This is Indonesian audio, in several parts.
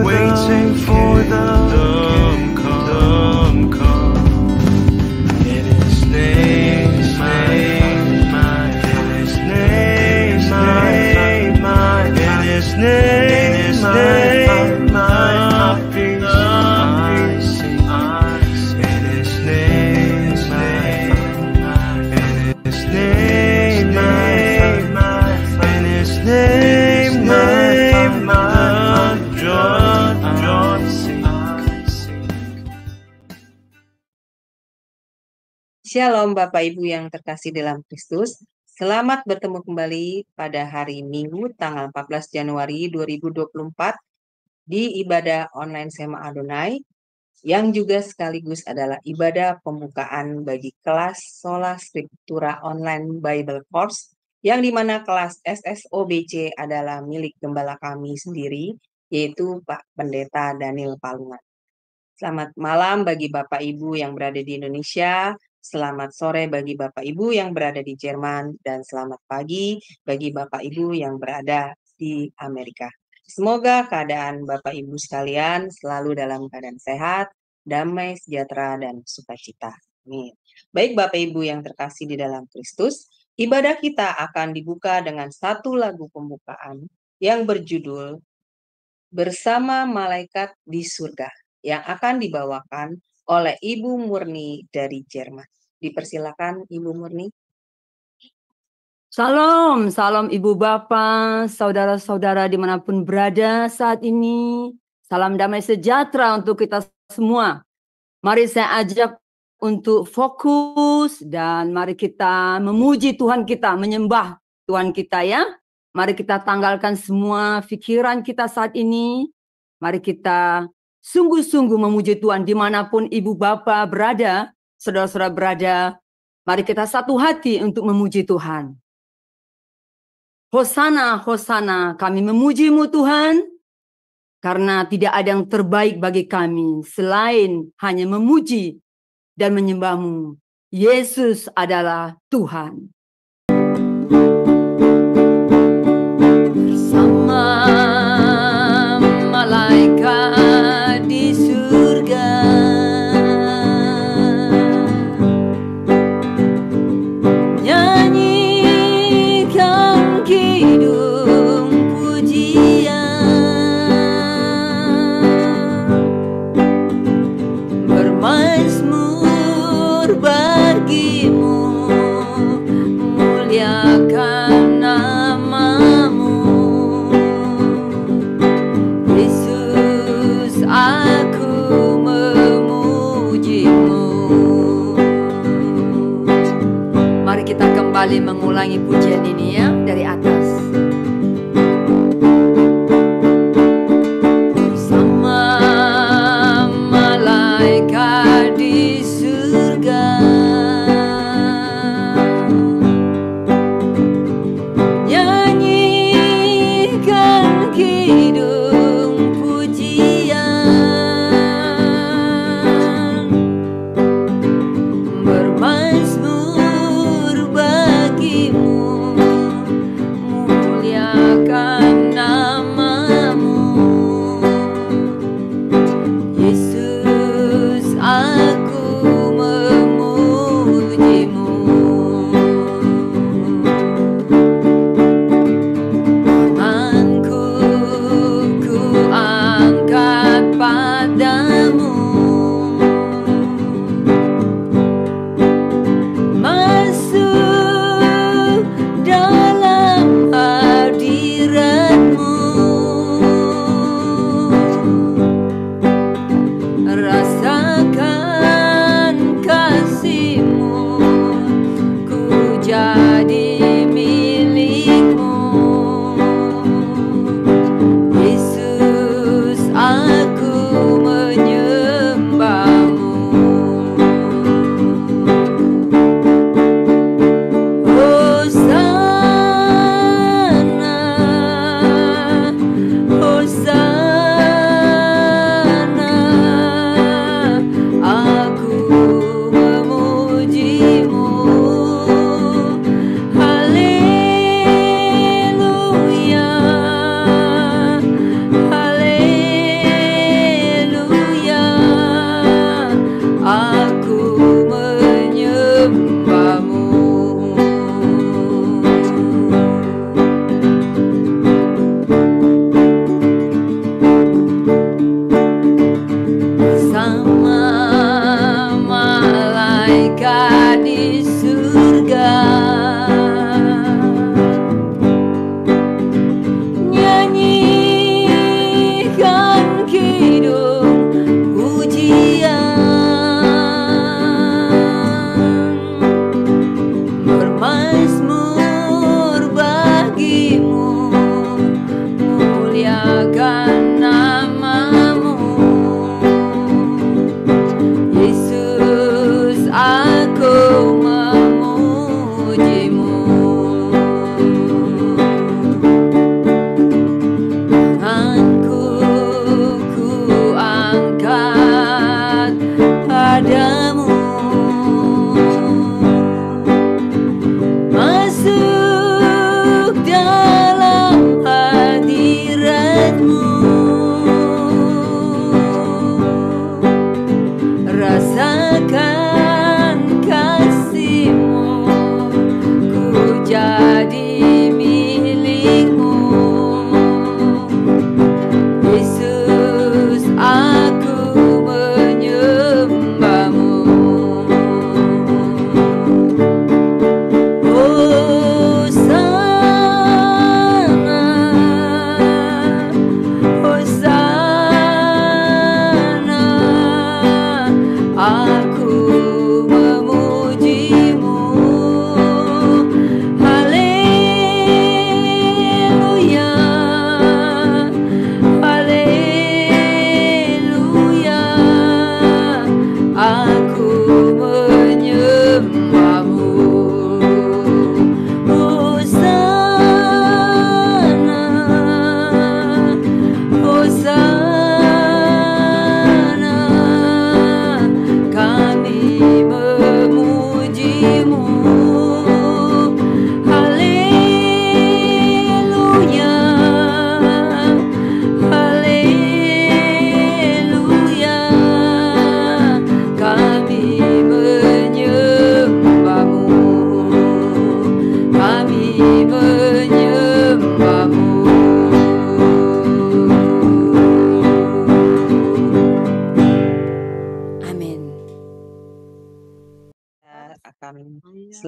waiting for the kingdom come. In His name, in His name, in His name, my peace I see. In His name, in His name, in His name, my joy seek. Shalom Bapak Ibu yang terkasih dalam Kristus. Selamat bertemu kembali pada hari Minggu tanggal 14 Januari 2024 di ibadah online Sema Adonai yang juga sekaligus adalah ibadah pembukaan bagi kelas Sola Scriptura Online Bible Course yang dimana kelas SSOBC adalah milik gembala kami sendiri yaitu Pak Pendeta Daniel Palungan. Selamat malam bagi Bapak Ibu yang berada di Indonesia. Selamat sore bagi Bapak Ibu yang berada di Jerman, dan selamat pagi bagi Bapak Ibu yang berada di Amerika. Semoga keadaan Bapak Ibu sekalian selalu dalam keadaan sehat, damai, sejahtera, dan sukacita. Amin. Baik Bapak Ibu yang terkasih di dalam Kristus, ibadah kita akan dibuka dengan satu lagu pembukaan yang berjudul Bersama Malaikat di Surga, yang akan dibawakan oleh Ibu Murni dari Jerman. Dipersilakan Ibu Murni. Salam, salam Ibu Bapak, saudara-saudara dimanapun berada saat ini. Salam damai sejahtera untuk kita semua. Mari saya ajak untuk fokus dan mari kita memuji Tuhan kita, menyembah Tuhan kita ya. Mari kita tanggalkan semua pikiran kita saat ini. Mari kita sungguh-sungguh memuji Tuhan dimanapun Ibu Bapak berada, saudara-saudara berada. Mari kita satu hati untuk memuji Tuhan. Hosana, Hosana, kami memuji-Mu Tuhan, karena tidak ada yang terbaik bagi kami selain hanya memuji dan menyembah-Mu. Yesus adalah Tuhan. Bersama malaikat di surga, nyanyikan kidung pujian, bermazmur bagimu, muliakan namamu. Yesus, aku memujimu. Mari kita kembali mengulangi pujian ini ya dari atas. Bersama malaikat di surga, nyanyikan kidung pujian, bermazmur bagimu,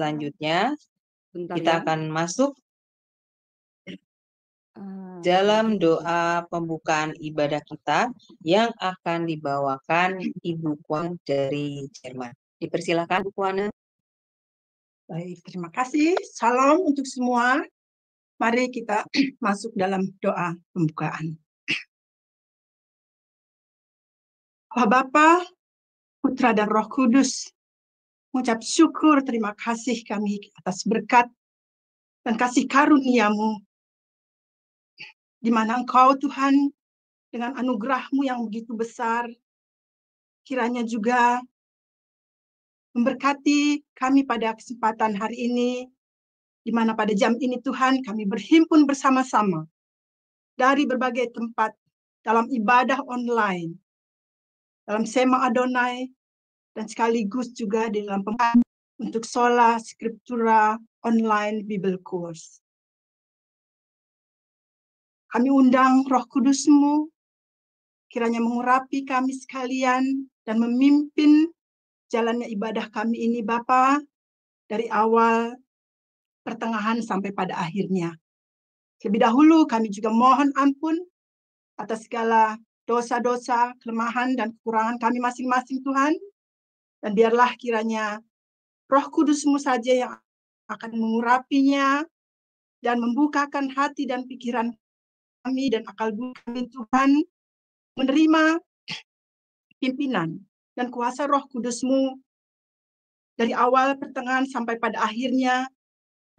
selanjutnya Bentar kita ya. akan masuk Ah, dalam doa pembukaan ibadah kita yang akan dibawakan Ibu Kuan dari Jerman. Dipersilakan, Bu Kuan. Baik, terima kasih. Salam untuk semua. Mari kita masuk dalam doa pembukaan. Allah Bapa, Putra dan Roh Kudus, mengucap syukur terima kasih kami atas berkat dan kasih karunia-Mu, di mana Engkau Tuhan dengan anugerah-Mu yang begitu besar, kiranya juga memberkati kami pada kesempatan hari ini, di mana pada jam ini Tuhan kami berhimpun bersama-sama dari berbagai tempat dalam ibadah online, dalam Sema Adonai, dan sekaligus juga di dalam pembukaan untuk Sola Scriptura Online Bible Course. Kami undang Roh Kudus-Mu, kiranya mengurapi kami sekalian dan memimpin jalannya ibadah kami ini Bapa, dari awal, pertengahan, sampai pada akhirnya. Lebih dahulu kami juga mohon ampun atas segala dosa-dosa, kelemahan, dan kekurangan kami masing-masing Tuhan. Dan biarlah kiranya Roh Kudus-Mu saja yang akan mengurapinya dan membukakan hati dan pikiran kami dan akal budi kami Tuhan, menerima pimpinan dan kuasa Roh Kudus-Mu dari awal, pertengahan, sampai pada akhirnya.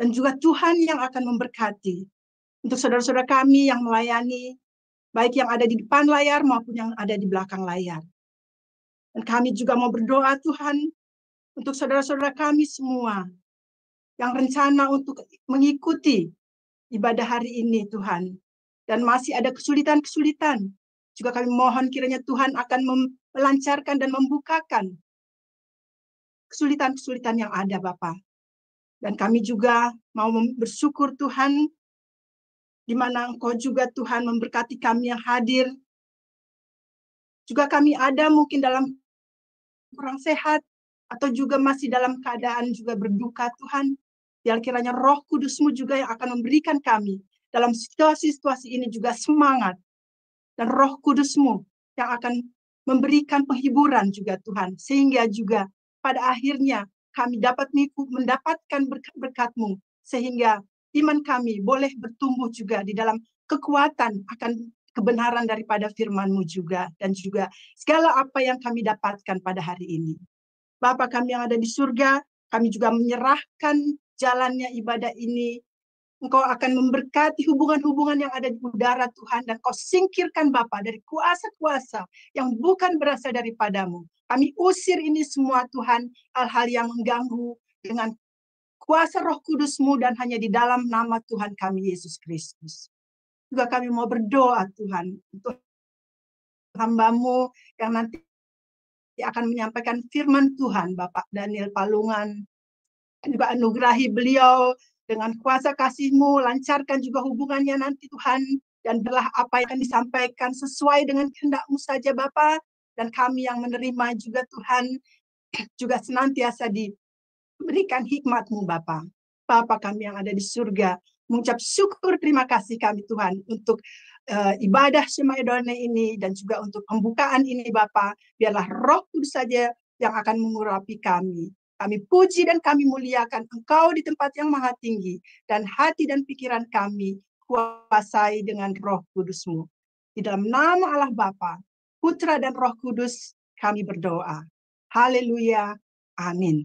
Dan juga Tuhan yang akan memberkati untuk saudara-saudara kami yang melayani, baik yang ada di depan layar maupun yang ada di belakang layar. Dan kami juga mau berdoa Tuhan untuk saudara-saudara kami semua yang rencana untuk mengikuti ibadah hari ini Tuhan. Dan masih ada kesulitan-kesulitan. Juga kami mohon kiranya Tuhan akan melancarkan dan membukakan kesulitan-kesulitan yang ada Bapa. Dan kami juga mau bersyukur Tuhan, di mana Engkau juga Tuhan memberkati kami yang hadir. Juga kami ada mungkin dalam kurang sehat, atau juga masih dalam keadaan juga berduka Tuhan. Biar kiranya Roh Kudus-Mu juga yang akan memberikan kami dalam situasi-situasi ini juga semangat. Dan Roh Kudus-Mu yang akan memberikan penghiburan juga Tuhan. Sehingga juga pada akhirnya kami dapat mendapatkan berkat-Mu. Sehingga iman kami boleh bertumbuh juga di dalam kekuatan akan kebenaran daripada firman-Mu juga. Dan juga segala apa yang kami dapatkan pada hari ini. Bapa kami yang ada di surga, kami juga menyerahkan jalannya ibadah ini. Engkau akan memberkati hubungan-hubungan yang ada di udara Tuhan. Dan Kau singkirkan Bapa dari kuasa-kuasa yang bukan berasal daripada-Mu. Kami usir ini semua Tuhan, hal-hal yang mengganggu dengan kuasa Roh Kudus-Mu dan hanya di dalam nama Tuhan kami Yesus Kristus. Juga kami mau berdoa Tuhan untuk hamba-Mu yang nanti akan menyampaikan firman Tuhan, Bapak Daniel Palungan. Juga anugerahi beliau dengan kuasa kasih-Mu, lancarkan juga hubungannya nanti Tuhan, dan biarlah apa yang akan disampaikan sesuai dengan kehendak-Mu saja Bapa, dan kami yang menerima juga Tuhan, juga senantiasa diberikan hikmat-Mu Bapa. Bapa kami yang ada di surga, mengucap syukur terima kasih kami Tuhan untuk ibadah Sema Adonai ini, dan juga untuk pembukaan ini Bapa, biarlah Roh Kudus saja yang akan mengurapi kami. Kami puji dan kami muliakan Engkau di tempat yang maha tinggi, dan hati dan pikiran kami kuasai dengan Roh Kudus-Mu. Di dalam nama Allah Bapa, Putra dan Roh Kudus kami berdoa. Haleluya. Amin.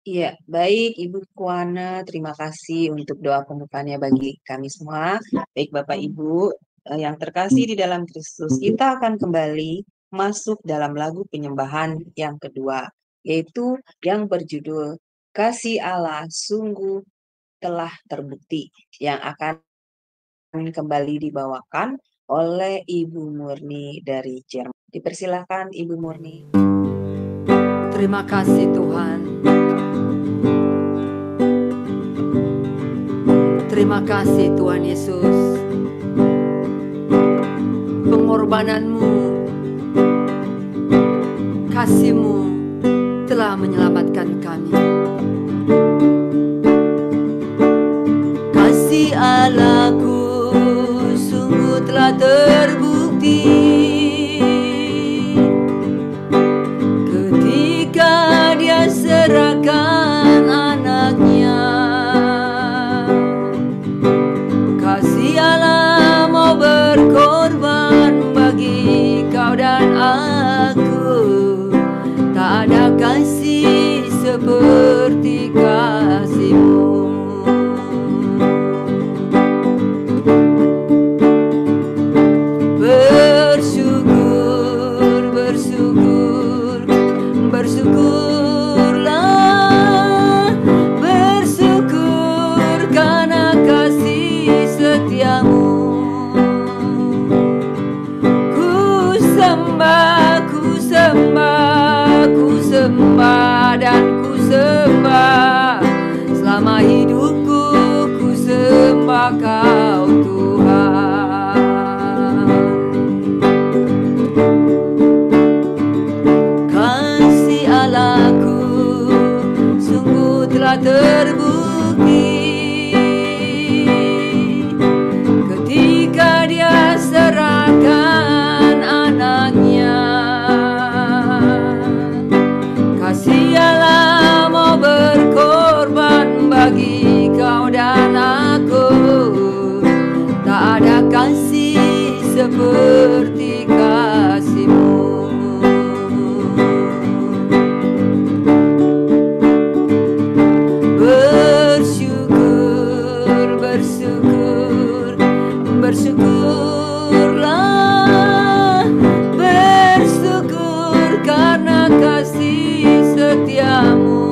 Iya, baik Ibu Kuana, terima kasih untuk doa pembukaannya bagi kami semua. Baik Bapak Ibu yang terkasih di dalam Kristus, kita akan kembali masuk dalam lagu penyembahan yang kedua, yaitu yang berjudul Kasih Allah Sungguh Telah Terbukti, yang akan kembali dibawakan oleh Ibu Murni dari Jerman. Dipersilakan Ibu Murni. Terima kasih Tuhan. Terima kasih Tuhan Yesus. Pengorbanan-Mu, kasih-Mu telah menyelamatkan kami. Kasih Allahku sungguh telah terbukti ketika Dia serahkan anaknya. Kasih Allah mau berkorban bagi kau dan aku. Tak ada kasih seperti kasih-Mu. Bersyukur, bersyukur, bersyukurlah, bersyukur karena kasih setia-Mu. Ku sembah, ku sembah, ku sembah dan ku sembah. Selama hidupku ku sembah Kau Tuhan. Kasih Allahku sungguh telah terbukti ketika Dia serahkan anaknya. Kasih Allah mau berkorban bagi kau dan aku. Tak ada kasih seperti kasih-Mu. Bersyukur, bersyukur, bersyukurlah, bersyukur karena kasih setia-Mu.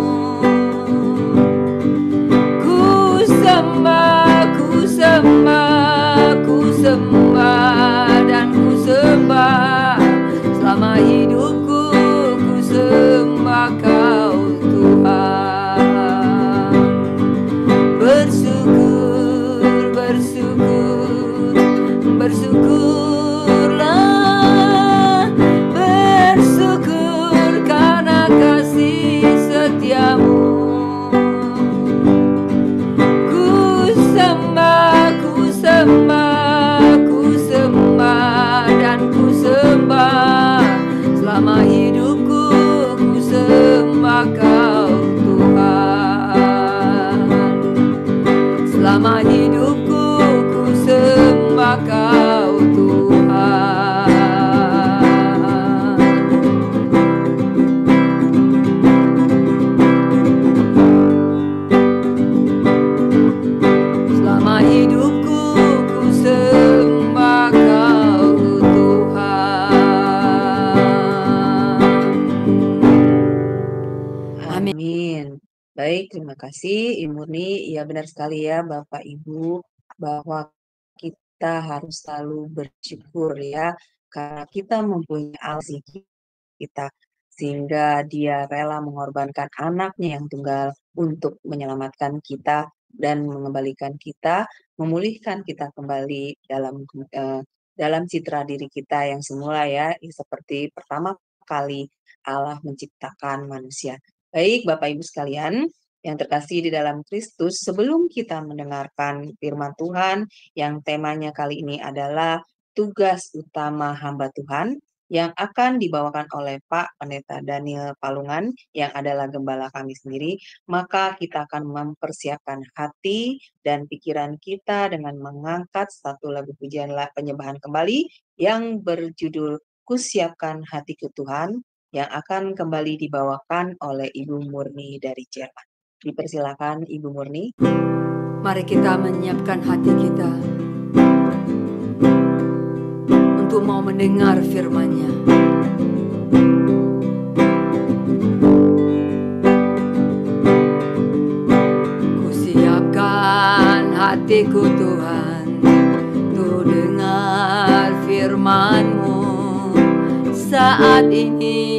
Ku sembah, ku sembah, ku sembah dan ku sembah. Selama hidupku ku sembah Kau Tuhan. Bersyukur, bersyukur, bersyukurlah, bersyukur karena kasih setia-Mu. Ku sembah, ku sembah, ku sembah dan ku sembah. Selama hidupku ku sembah Kau Tuhan. Selama hidupku ku sembah Kau Tuhan. Selama hidupku ku sembah Kau Tuhan. Amin. Amin. Baik, terima kasih Ibu Murni. Ya benar sekali ya Bapak Ibu bahwa kita harus selalu bersyukur ya karena kita mempunyai Allah kita sehingga Dia rela mengorbankan anaknya yang tunggal untuk menyelamatkan kita dan mengembalikan kita, memulihkan kita kembali dalam citra diri kita yang semula ya, seperti pertama kali Allah menciptakan manusia. Baik, Bapak Ibu sekalian, yang terkasih di dalam Kristus, sebelum kita mendengarkan firman Tuhan, yang temanya kali ini adalah tugas utama hamba Tuhan, yang akan dibawakan oleh Pak Pendeta Daniel Palungan, yang adalah gembala kami sendiri, maka kita akan mempersiapkan hati dan pikiran kita dengan mengangkat satu lagu pujian penyembahan kembali, yang berjudul Kusiapkan Hatiku Tuhan, yang akan kembali dibawakan oleh Ibu Murni dari Jerman. Dipersilakan Ibu Murni. Mari kita menyiapkan hati kita untuk mau mendengar firman-Nya. Kusiapkan hatiku Tuhan untuk dengar firman-Mu saat ini.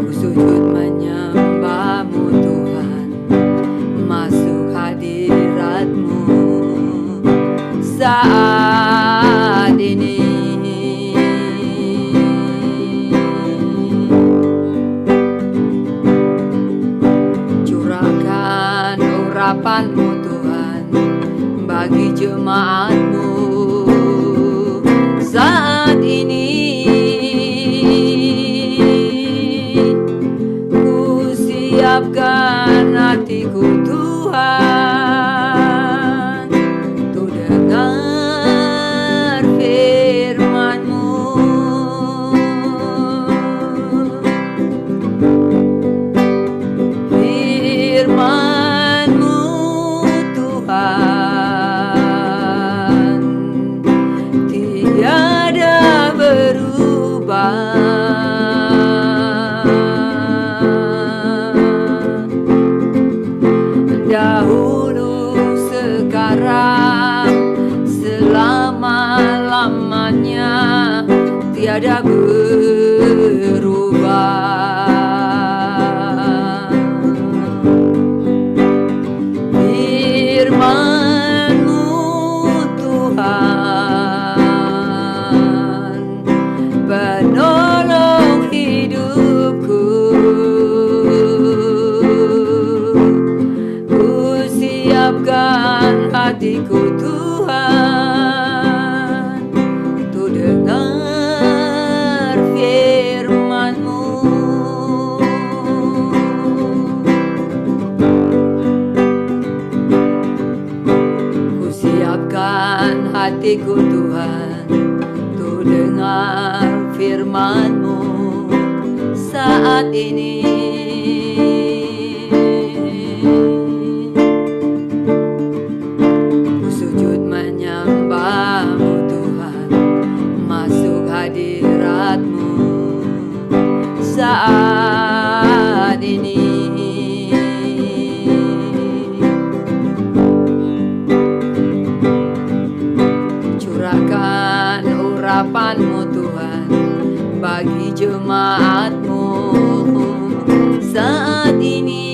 Ku sujud menyembah-Mu Tuhan, masuk hadirat-Mu saat ini. bagi jemaatmu saat ini. Ku siapkan hatiku Tuhan untuk dengar firman-Mu. Firman-Mu Tuhan tiada berubah. Dahulu, sekarang, selama-lamanya tiada berubah. Firman-Mu Tuhan penolong hidupku. Siapkan hatiku Tuhan untuk dengar firman-Mu. Ku siapkan hatiku Tuhan untuk dengar firman-Mu saat ini. Saat ini curahkan urapan-Mu Tuhan bagi jemaat-Mu saat ini.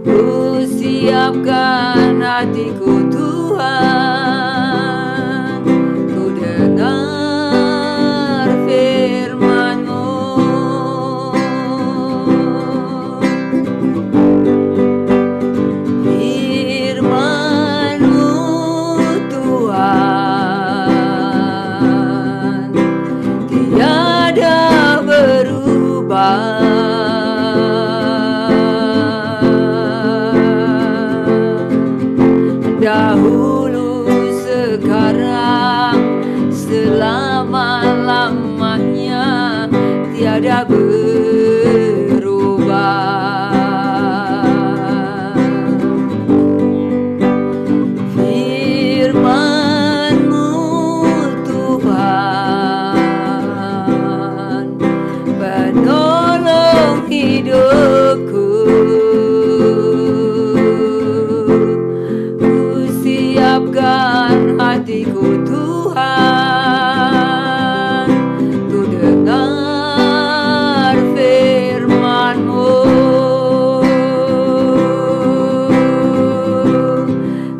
Ku siapkan hatiku Tuhan untuk dengar firman-Mu. Firman-Mu Tuhan tiada berubah. Dahulu, sekarang, selama-lamanya tiada berubah. Firman-Mu Tuhan penolong hidupku. Siapkan hatiku Tuhan untuk dengar firman-Mu.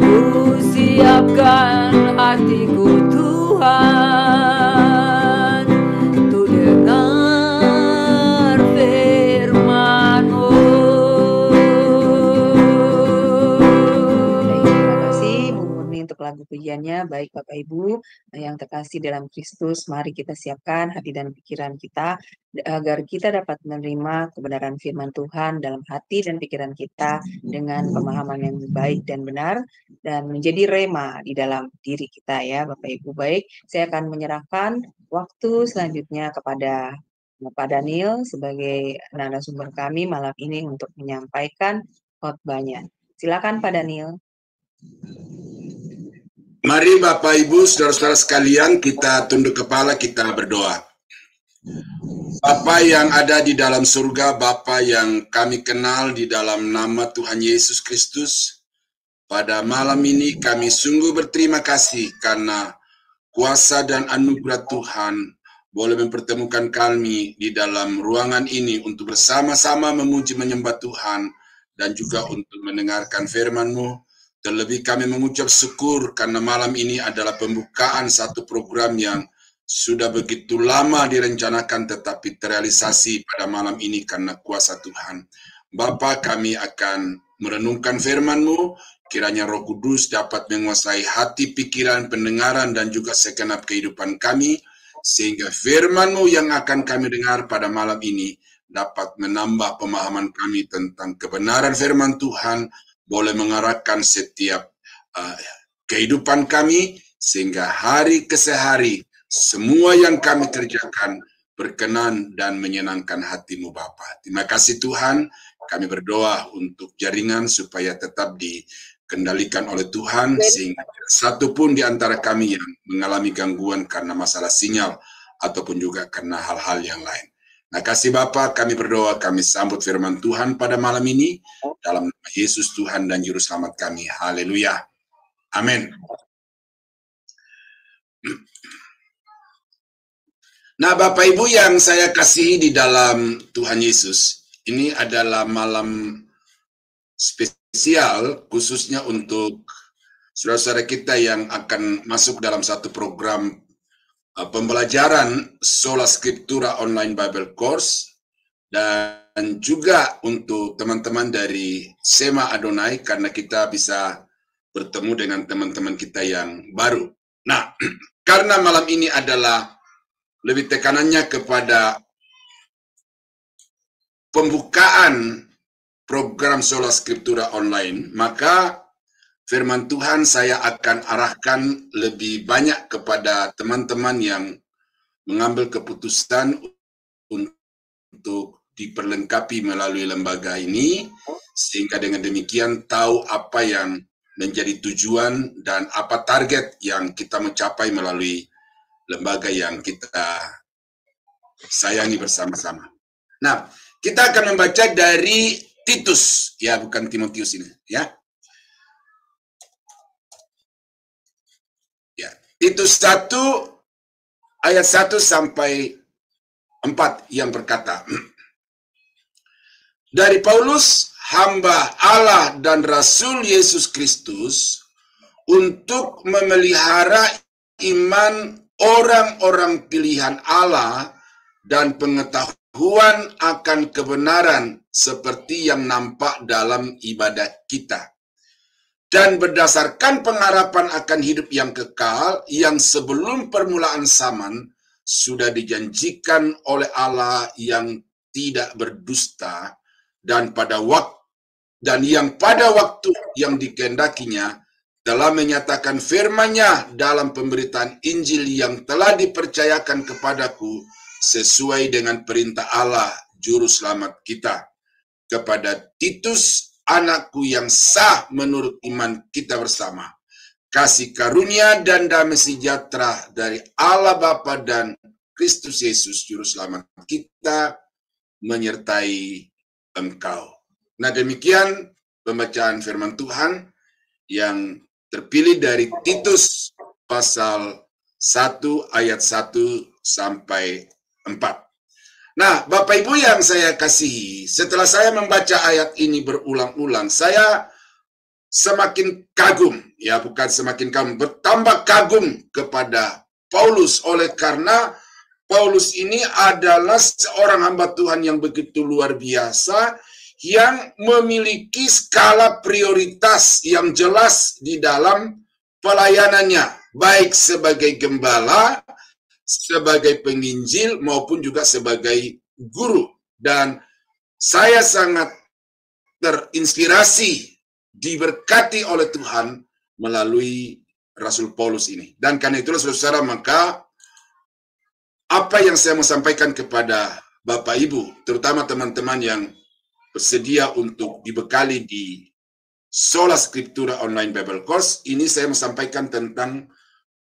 Ku siapkan hatiku Tuhan untuk dengar firman-Mu. Untuk lagu pujiannya, baik Bapak Ibu yang terkasih dalam Kristus, mari kita siapkan hati dan pikiran kita agar kita dapat menerima kebenaran firman Tuhan dalam hati dan pikiran kita dengan pemahaman yang baik dan benar dan menjadi rema di dalam diri kita ya Bapak Ibu. Baik, saya akan menyerahkan waktu selanjutnya kepada Bapak Daniel sebagai narasumber kami malam ini untuk menyampaikan khotbahnya. Silakan Pak Daniel. Mari Bapak Ibu, saudara-saudara sekalian, kita tunduk kepala, kita berdoa. Bapa yang ada di dalam surga, Bapa yang kami kenal di dalam nama Tuhan Yesus Kristus, pada malam ini kami sungguh berterima kasih karena kuasa dan anugerah Tuhan boleh mempertemukan kami di dalam ruangan ini untuk bersama-sama memuji menyembah Tuhan dan juga untuk mendengarkan firman-Mu. Terlebih kami mengucap syukur karena malam ini adalah pembukaan satu program yang sudah begitu lama direncanakan tetapi terrealisasi pada malam ini karena kuasa Tuhan. Bapa, kami akan merenungkan firman-Mu, kiranya Roh Kudus dapat menguasai hati, pikiran, pendengaran, dan juga segenap kehidupan kami, sehingga firman-Mu yang akan kami dengar pada malam ini dapat menambah pemahaman kami tentang kebenaran firman Tuhan, boleh mengarahkan setiap kehidupan kami, sehingga hari ke hari semua yang kami kerjakan berkenan dan menyenangkan hati-Mu Bapa. Terima kasih Tuhan, kami berdoa untuk jaringan supaya tetap dikendalikan oleh Tuhan, sehingga satu pun di antara kami yang mengalami gangguan karena masalah sinyal ataupun juga karena hal-hal yang lain. Terima kasih Bapa, kami berdoa, kami sambut firman Tuhan pada malam ini, dalam nama Yesus Tuhan dan Juru Selamat kami. Haleluya. Amin. Nah, Bapak Ibu yang saya kasihi di dalam Tuhan Yesus, ini adalah malam spesial khususnya untuk saudara-saudara kita yang akan masuk dalam satu program pembelajaran Sola Scriptura Online Bible Course, dan juga untuk teman-teman dari Sema Adonai, karena kita bisa bertemu dengan teman-teman kita yang baru. Nah, karena malam ini adalah lebih tekanannya kepada pembukaan program Sola Scriptura Online, maka firman Tuhan saya akan arahkan lebih banyak kepada teman-teman yang mengambil keputusan untuk diperlengkapi melalui lembaga ini, sehingga dengan demikian tahu apa yang menjadi tujuan dan apa target yang kita mencapai melalui lembaga yang kita sayangi bersama-sama. Nah, kita akan membaca dari Titus, ya bukan Timotius ini, ya. Ya, Titus 1 ayat 1 sampai 4 yang berkata, dari Paulus, hamba Allah dan Rasul Yesus Kristus, untuk memelihara iman orang-orang pilihan Allah dan pengetahuan akan kebenaran seperti yang nampak dalam ibadah kita, dan berdasarkan pengharapan akan hidup yang kekal yang sebelum permulaan zaman sudah dijanjikan oleh Allah yang tidak berdusta, dan yang pada waktu yang dikehendakinya telah menyatakan firman-Nya dalam pemberitaan Injil yang telah dipercayakan kepadaku sesuai dengan perintah Allah Juru Selamat kita, kepada Titus, anakku yang sah menurut iman kita bersama. Kasih karunia dan damai sejahtera dari Allah Bapa dan Kristus Yesus Juru Selamat kita menyertai engkau. Nah, demikian pembacaan firman Tuhan yang terpilih dari Titus pasal 1 ayat 1 sampai 4. Nah, Bapak Ibu yang saya kasihi, setelah saya membaca ayat ini berulang-ulang, saya semakin kagum, ya bukan semakin kagum, bertambah kagum kepada Paulus, oleh karena Paulus ini adalah seorang hamba Tuhan yang begitu luar biasa, yang memiliki skala prioritas yang jelas di dalam pelayanannya, baik sebagai gembala, sebagai penginjil, maupun juga sebagai guru. Dan saya sangat terinspirasi, diberkati oleh Tuhan melalui Rasul Paulus ini. Dan karena itulah saudara, maka apa yang saya mau sampaikan kepada Bapak Ibu, terutama teman-teman yang bersedia untuk dibekali di Sola Scriptura Online Bible Course, ini saya mau sampaikan tentang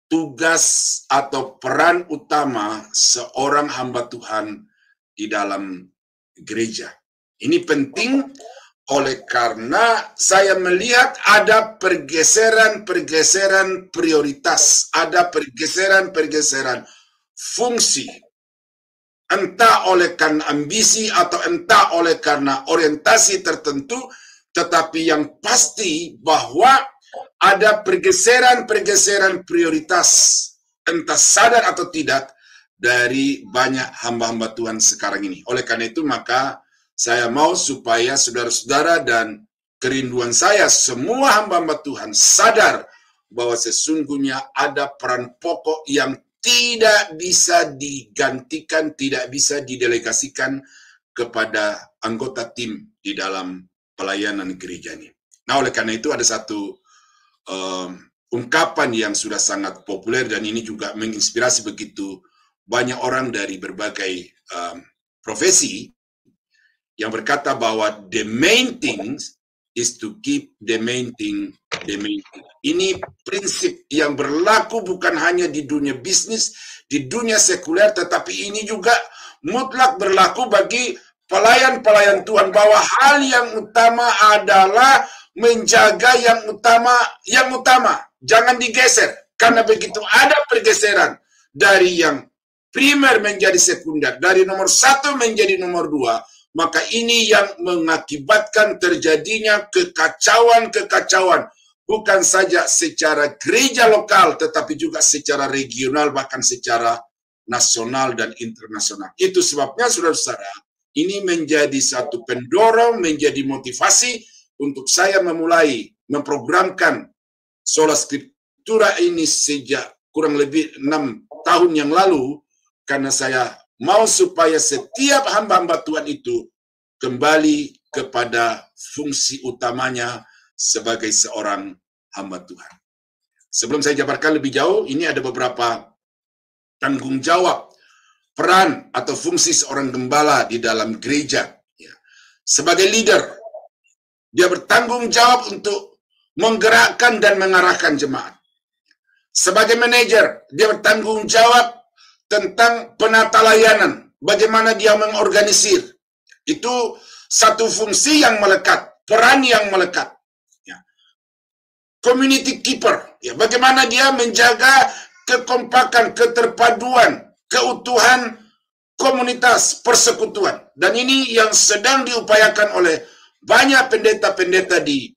tugas atau peran utama seorang hamba Tuhan di dalam gereja. Ini penting oleh karena saya melihat ada pergeseran-pergeseran prioritas, ada pergeseran-pergeseran fungsi, entah oleh karena ambisi atau entah oleh karena orientasi tertentu, tetapi yang pasti bahwa ada pergeseran-pergeseran prioritas, entah sadar atau tidak, dari banyak hamba-hamba Tuhan sekarang ini. Oleh karena itu, maka saya mau supaya saudara-saudara dan kerinduan saya semua hamba-hamba Tuhan sadar bahwa sesungguhnya ada peran pokok yang tidak bisa digantikan, tidak bisa didelegasikan kepada anggota tim di dalam pelayanan gereja ini. Nah, oleh karena itu ada satu ungkapan yang sudah sangat populer dan ini juga menginspirasi begitu banyak orang dari berbagai profesi yang berkata bahwa the main thing is to keep the main thing the main thing. Ini prinsip yang berlaku bukan hanya di dunia bisnis, di dunia sekuler, tetapi ini juga mutlak berlaku bagi pelayan-pelayan Tuhan, bahwa hal yang utama adalah menjaga yang utama. Jangan digeser, karena begitu ada pergeseran dari yang primer menjadi sekunder, dari nomor 1 menjadi nomor 2, maka ini yang mengakibatkan terjadinya kekacauan, bukan saja secara gereja lokal, tetapi juga secara regional, bahkan secara nasional dan internasional. Itu sebabnya, saudara-saudara, ini menjadi satu pendorong, menjadi motivasi untuk saya memulai memprogramkan Sola Scriptura ini sejak kurang lebih 6 tahun yang lalu, karena saya mau supaya setiap hamba-hamba Tuhan itu kembali kepada fungsi utamanya sebagai seorang hamba Tuhan. Sebelum saya jabarkan lebih jauh, ini ada beberapa tanggung jawab, peran atau fungsi seorang gembala di dalam gereja. Sebagai leader, dia bertanggung jawab untuk menggerakkan dan mengarahkan jemaat. Sebagai manajer, dia bertanggung jawab tentang penata layanan, bagaimana dia mengorganisir. Itu satu fungsi yang melekat, peran yang melekat. Community keeper, bagaimana dia menjaga kekompakan, keterpaduan, keutuhan komunitas persekutuan. Dan ini yang sedang diupayakan oleh banyak pendeta-pendeta di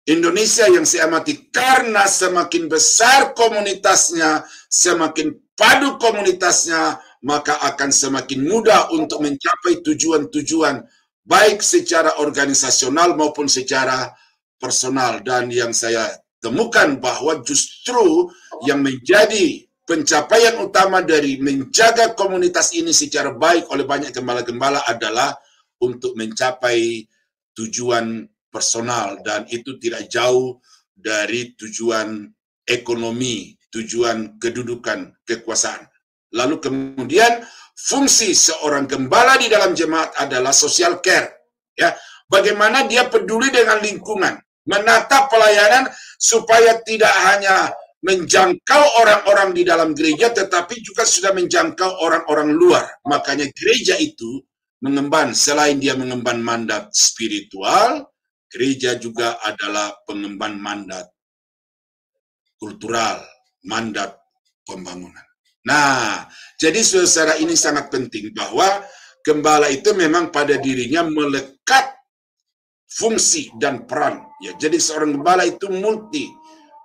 Indonesia yang saya amati, karena semakin besar komunitasnya, semakin padu komunitasnya, maka akan semakin mudah untuk mencapai tujuan-tujuan baik secara organisasional maupun secara personal. Dan yang saya temukan bahwa justru yang menjadi pencapaian utama dari menjaga komunitas ini secara baik oleh banyak gembala-gembala adalah untuk mencapai tujuan personal, dan itu tidak jauh dari tujuan ekonomi, tujuan kedudukan, kekuasaan. Lalu kemudian fungsi seorang gembala di dalam jemaat adalah social care. Bagaimana dia peduli dengan lingkungan, menata pelayanan supaya tidak hanya menjangkau orang-orang di dalam gereja, tetapi juga sudah menjangkau orang-orang luar. Makanya gereja itu mengemban, selain dia mengemban mandat spiritual, gereja juga adalah pengemban mandat kultural, mandat pembangunan. Nah, jadi saudara, ini sangat penting bahwa gembala itu memang pada dirinya melekat fungsi dan peran. Jadi seorang gembala itu multi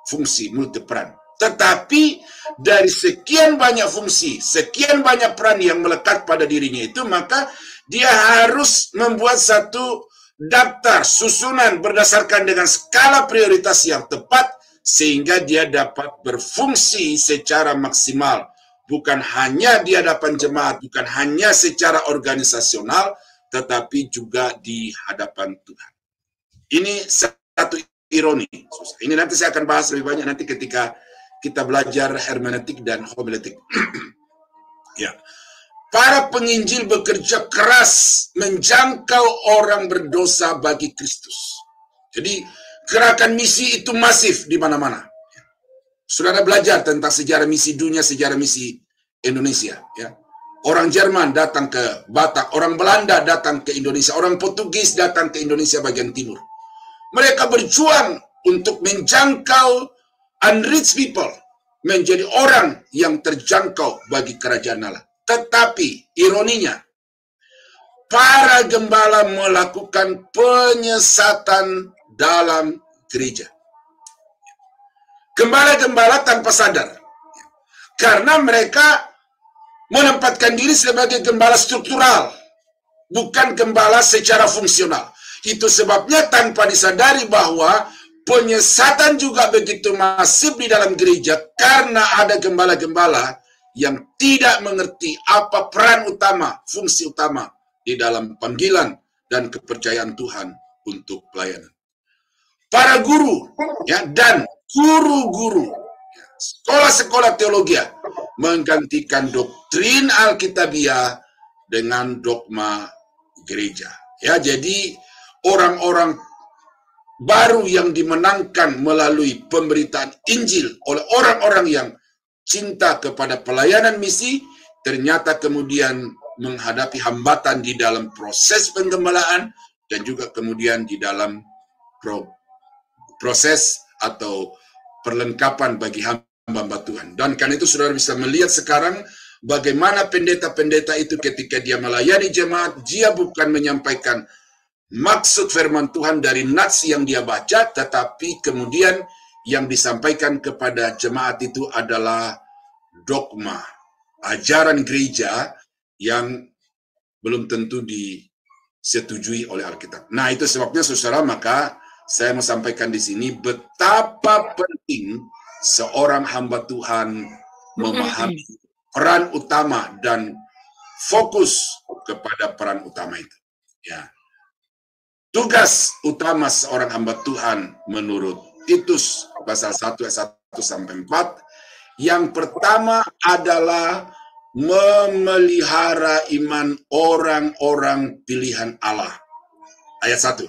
fungsi, multi peran. Tetapi dari sekian banyak fungsi, sekian banyak peran yang melekat pada dirinya itu, maka dia harus membuat satu daftar susunan berdasarkan dengan skala prioritas yang tepat, sehingga dia dapat berfungsi secara maksimal, bukan hanya di hadapan jemaat, bukan hanya secara organisasional, tetapi juga di hadapan Tuhan. Ini satu ironi. Ini nanti saya akan bahas lebih banyak nanti ketika kita belajar hermeneutik dan homiletik. Para penginjil bekerja keras menjangkau orang berdosa bagi Kristus. Jadi gerakan misi itu masif di mana-mana. Saudara belajar tentang sejarah misi dunia, sejarah misi Indonesia. Orang Jerman datang ke Batak, orang Belanda datang ke Indonesia, orang Portugis datang ke Indonesia bagian timur. Mereka berjuang untuk menjangkau unreached people, menjadi orang yang terjangkau bagi kerajaan Allah. Tetapi ironinya, para gembala melakukan penyesatan dalam gereja. Gembala-gembala tanpa sadar, karena mereka menempatkan diri sebagai gembala struktural, bukan gembala secara fungsional. Itu sebabnya tanpa disadari bahwa penyesatan juga begitu masif di dalam gereja karena ada gembala-gembala yang tidak mengerti apa peran utama, fungsi utama di dalam panggilan dan kepercayaan Tuhan untuk pelayanan. Para guru ya, dan guru-guru sekolah-sekolah teologi menggantikan doktrin Alkitabiah dengan dogma gereja. Ya, jadi orang-orang baru yang dimenangkan melalui pemberitaan Injil oleh orang-orang yang cinta kepada pelayanan misi ternyata kemudian menghadapi hambatan di dalam proses penggembalaan dan juga kemudian di dalam proses atau perlengkapan bagi hamba Tuhan. Dan karena itu saudara bisa melihat sekarang bagaimana pendeta-pendeta itu ketika dia melayani jemaat, dia bukan menyampaikan maksud firman Tuhan dari nats yang dia baca, tetapi kemudian yang disampaikan kepada jemaat itu adalah dogma, ajaran gereja yang belum tentu disetujui oleh Alkitab. Nah, itu sebabnya saudara, maka saya mau sampaikan di sini betapa penting seorang hamba Tuhan memahami peran utama dan fokus kepada peran utama itu. Ya. Tugas utama seorang hamba Tuhan menurut Titus pasal 1 ayat 1 sampai 4 yang pertama adalah memelihara iman orang-orang pilihan Allah. Ayat 1.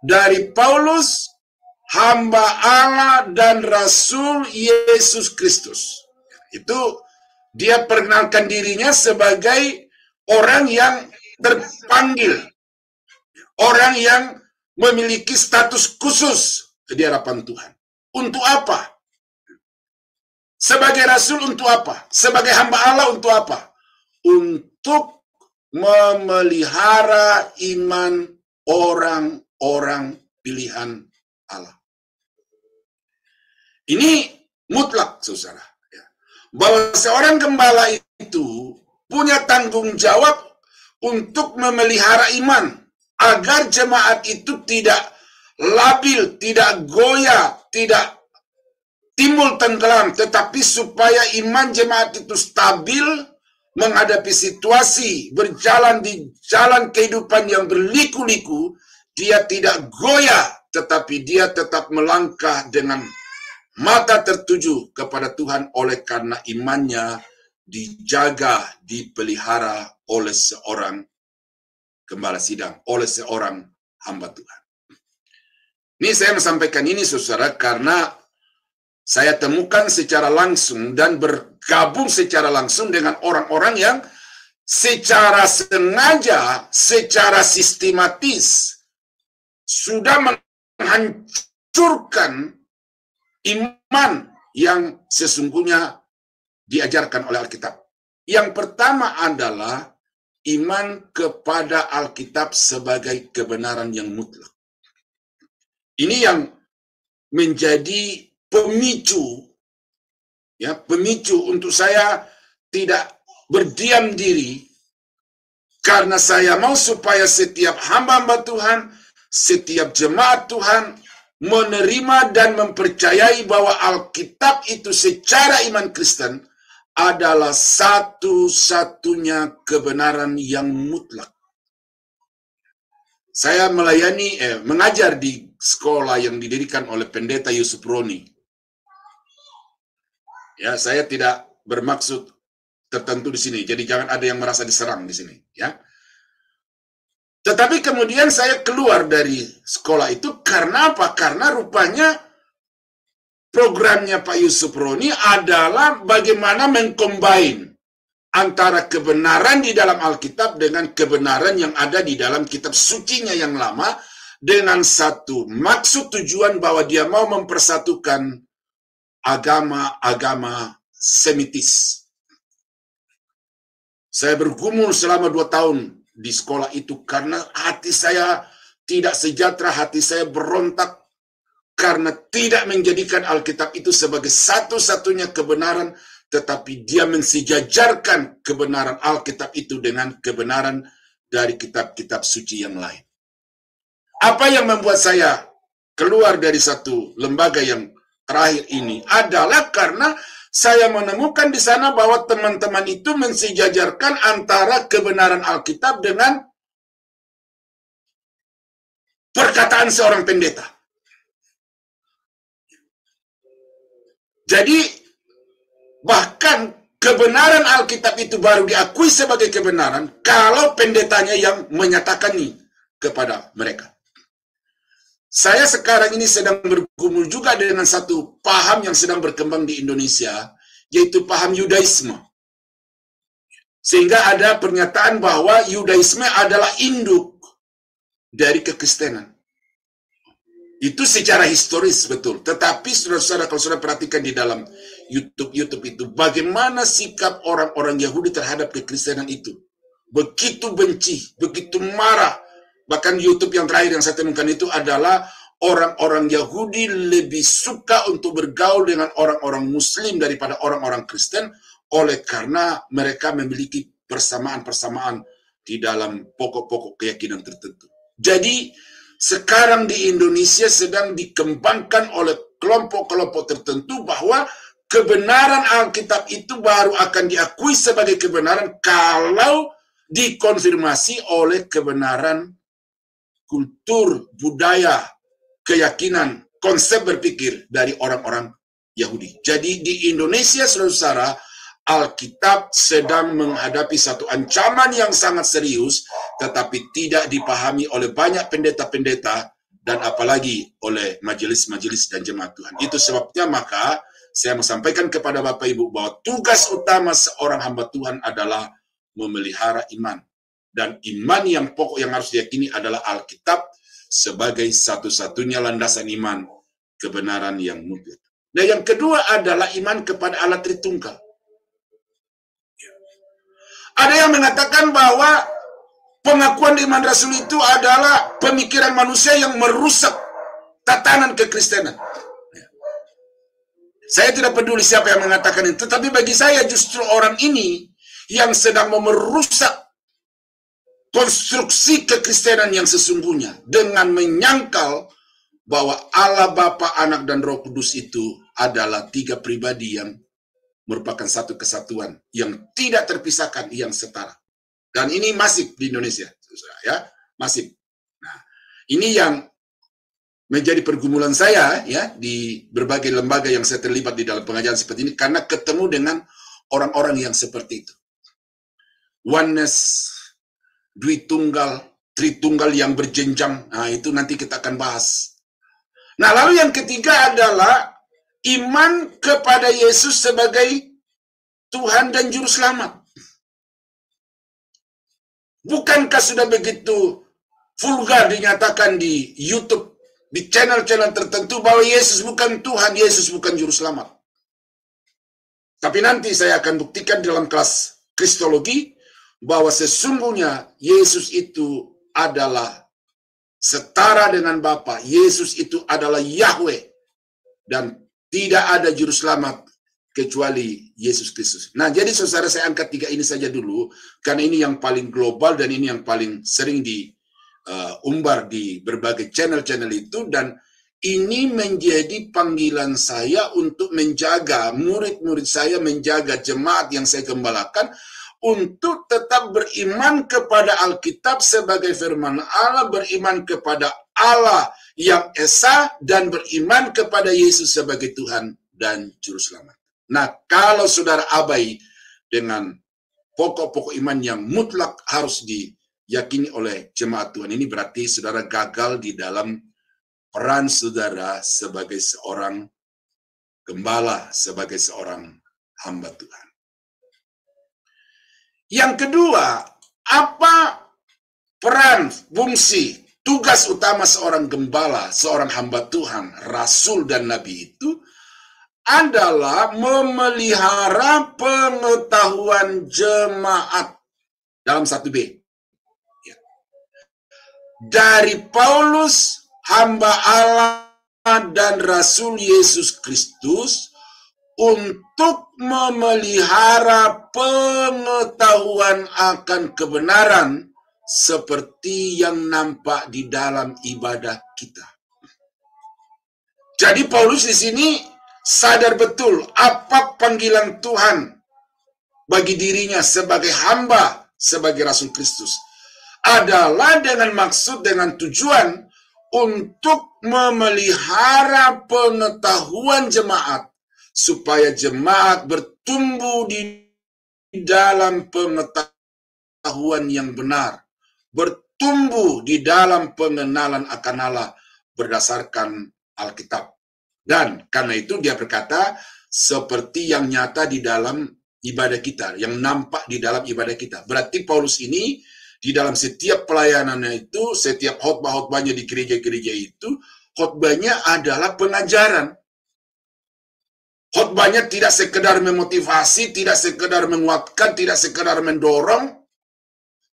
Dari Paulus, hamba Allah dan Rasul Yesus Kristus. Itu dia perkenalkan dirinya sebagai orang yang terpanggil, orang yang memiliki status khusus di hadapan Tuhan. Untuk apa? Sebagai Rasul untuk apa? Sebagai hamba Allah untuk apa? Untuk memelihara iman orang-orang pilihan Allah. Ini mutlak, saudara. Bahwa seorang gembala itu punya tanggung jawab untuk memelihara iman agar jemaat itu tidak labil, tidak goyah, tidak timbul tenggelam, tetapi supaya iman jemaat itu stabil menghadapi situasi, berjalan di jalan kehidupan yang berliku-liku, dia tidak goyah, tetapi dia tetap melangkah dengan mata tertuju kepada Tuhan oleh karena imannya dijaga, dipelihara oleh seorang gembala sidang, oleh seorang hamba Tuhan. Ini saya menyampaikan ini, saudara, karena saya temukan secara langsung dan bergabung secara langsung dengan orang-orang yang secara sengaja, secara sistematis sudah menghancurkan iman yang sesungguhnya diajarkan oleh Alkitab. Yang pertama adalah iman kepada Alkitab sebagai kebenaran yang mutlak. Ini yang menjadi pemicu, ya, pemicu untuk saya tidak berdiam diri, karena saya mau supaya setiap hamba-hamba Tuhan, setiap jemaat Tuhan menerima dan mempercayai bahwa Alkitab itu secara iman Kristen adalah satu-satunya kebenaran yang mutlak. Saya mengajar di sekolah yang didirikan oleh pendeta Yusuf Roni. Ya, saya tidak bermaksud tertentu di sini, jadi jangan ada yang merasa diserang di sini, ya. Tetapi kemudian saya keluar dari sekolah itu karena apa? Karena rupanya programnya Pak Yusuf Roni adalah bagaimana mengcombine antara kebenaran di dalam Alkitab dengan kebenaran yang ada di dalam kitab sucinya yang lama, dengan satu maksud tujuan bahwa dia mau mempersatukan agama-agama Semitis. Saya bergumul selama 2 tahun di sekolah itu karena hati saya tidak sejahtera, hati saya berontak karena tidak menjadikan Alkitab itu sebagai satu-satunya kebenaran, tetapi dia mensejajarkan kebenaran Alkitab itu dengan kebenaran dari kitab-kitab suci yang lain. Apa yang membuat saya keluar dari satu lembaga yang terakhir ini adalah karena saya menemukan di sana bahwa teman-teman itu mensejajarkan antara kebenaran Alkitab dengan perkataan seorang pendeta. Jadi bahkan kebenaran Alkitab itu baru diakui sebagai kebenaran kalau pendetanya yang menyatakan ini kepada mereka. Saya sekarang ini sedang bergumul juga dengan satu paham yang sedang berkembang di Indonesia, yaitu paham Yudaisme. Sehingga ada pernyataan bahwa Yudaisme adalah induk dari kekristenan. Itu secara historis betul. Tetapi saudara-saudara, kalau saudara perhatikan di dalam YouTube itu, bagaimana sikap orang-orang Yahudi terhadap kekristenan itu. Begitu benci, begitu marah. Bahkan YouTube yang terakhir yang saya temukan itu adalah orang-orang Yahudi lebih suka untuk bergaul dengan orang-orang Muslim daripada orang-orang Kristen, oleh karena mereka memiliki persamaan-persamaan di dalam pokok-pokok keyakinan tertentu. Jadi sekarang di Indonesia sedang dikembangkan oleh kelompok-kelompok tertentu bahwa kebenaran Alkitab itu baru akan diakui sebagai kebenaran kalau dikonfirmasi oleh kebenaran kultur, budaya, keyakinan, konsep berpikir dari orang-orang Yahudi. Jadi di Indonesia, saudara-saudara, Alkitab sedang menghadapi satu ancaman yang sangat serius, tetapi tidak dipahami oleh banyak pendeta-pendeta dan apalagi oleh majelis-majelis dan jemaat Tuhan. Itu sebabnya maka saya mau sampaikan kepada Bapak Ibu bahwa tugas utama seorang hamba Tuhan adalah memelihara iman. Dan iman yang pokok yang harus diyakini adalah Alkitab sebagai satu-satunya landasan iman kebenaran yang mutlak. Dan yang kedua adalah iman kepada Allah Tritunggal. Ada yang mengatakan bahwa pengakuan iman Rasul itu adalah pemikiran manusia yang merusak tatanan kekristenan. Saya tidak peduli siapa yang mengatakan itu, tetapi bagi saya justru orang ini yang sedang merusak konstruksi kekristenan yang sesungguhnya dengan menyangkal bahwa Allah Bapa, Anak, dan Roh Kudus itu adalah tiga pribadi yang merupakan satu kesatuan yang tidak terpisahkan, yang setara. Dan ini masif di Indonesia, ya, masif. Nah, ini yang menjadi pergumulan saya ya di berbagai lembaga yang saya terlibat di dalam pengajaran seperti ini, karena ketemu dengan orang-orang yang seperti itu. Oneness, Dwitunggal, Tritunggal yang berjenjang. Nah, itu nanti kita akan bahas. Nah, lalu yang ketiga adalah iman kepada Yesus sebagai Tuhan dan Juru Selamat. Bukankah sudah begitu vulgar dinyatakan di YouTube, di channel-channel tertentu bahwa Yesus bukan Tuhan, Yesus bukan Juru Selamat. Tapi nanti saya akan buktikan dalam kelas Kristologi bahwa sesungguhnya Yesus itu adalah setara dengan Bapa. Yesus itu adalah Yahweh. Dan tidak ada Juru Selamat kecuali Yesus Kristus. Nah, jadi saudara, saya angkat tiga ini saja dulu, karena ini yang paling global dan ini yang paling sering diumbar di berbagai channel-channel itu, dan ini menjadi panggilan saya untuk menjaga murid-murid saya, menjaga jemaat yang saya gembalakan, untuk tetap beriman kepada Alkitab sebagai firman Allah, beriman kepada Allah yang Esa, dan beriman kepada Yesus sebagai Tuhan dan Juru Selamat. Nah, kalau saudara abai dengan pokok-pokok iman yang mutlak harus diyakini oleh jemaat Tuhan, ini berarti saudara gagal di dalam peran saudara sebagai seorang gembala, sebagai seorang hamba Tuhan. Yang kedua, apa peran, fungsi, tugas utama seorang gembala, seorang hamba Tuhan, rasul dan nabi itu adalah memelihara pengetahuan jemaat dalam 1B. Ya. Dari Paulus, hamba Allah dan Rasul Yesus Kristus, untuk memelihara pengetahuan akan kebenaran seperti yang nampak di dalam ibadah kita. Jadi Paulus di sini sadar betul apa panggilan Tuhan bagi dirinya sebagai hamba, sebagai Rasul Kristus. Adalah dengan maksud, dengan tujuan untuk memelihara pengetahuan jemaat, supaya jemaat bertumbuh di dalam pengetahuan yang benar, bertumbuh di dalam pengenalan akan Allah berdasarkan Alkitab. Dan karena itu dia berkata, seperti yang nyata di dalam ibadah kita, yang nampak di dalam ibadah kita. Berarti Paulus ini di dalam setiap pelayanannya itu, setiap khotbah-khotbahnya di gereja-gereja itu, khotbahnya adalah pengajaran. Khotbahnya tidak sekedar memotivasi, tidak sekedar menguatkan, tidak sekedar mendorong,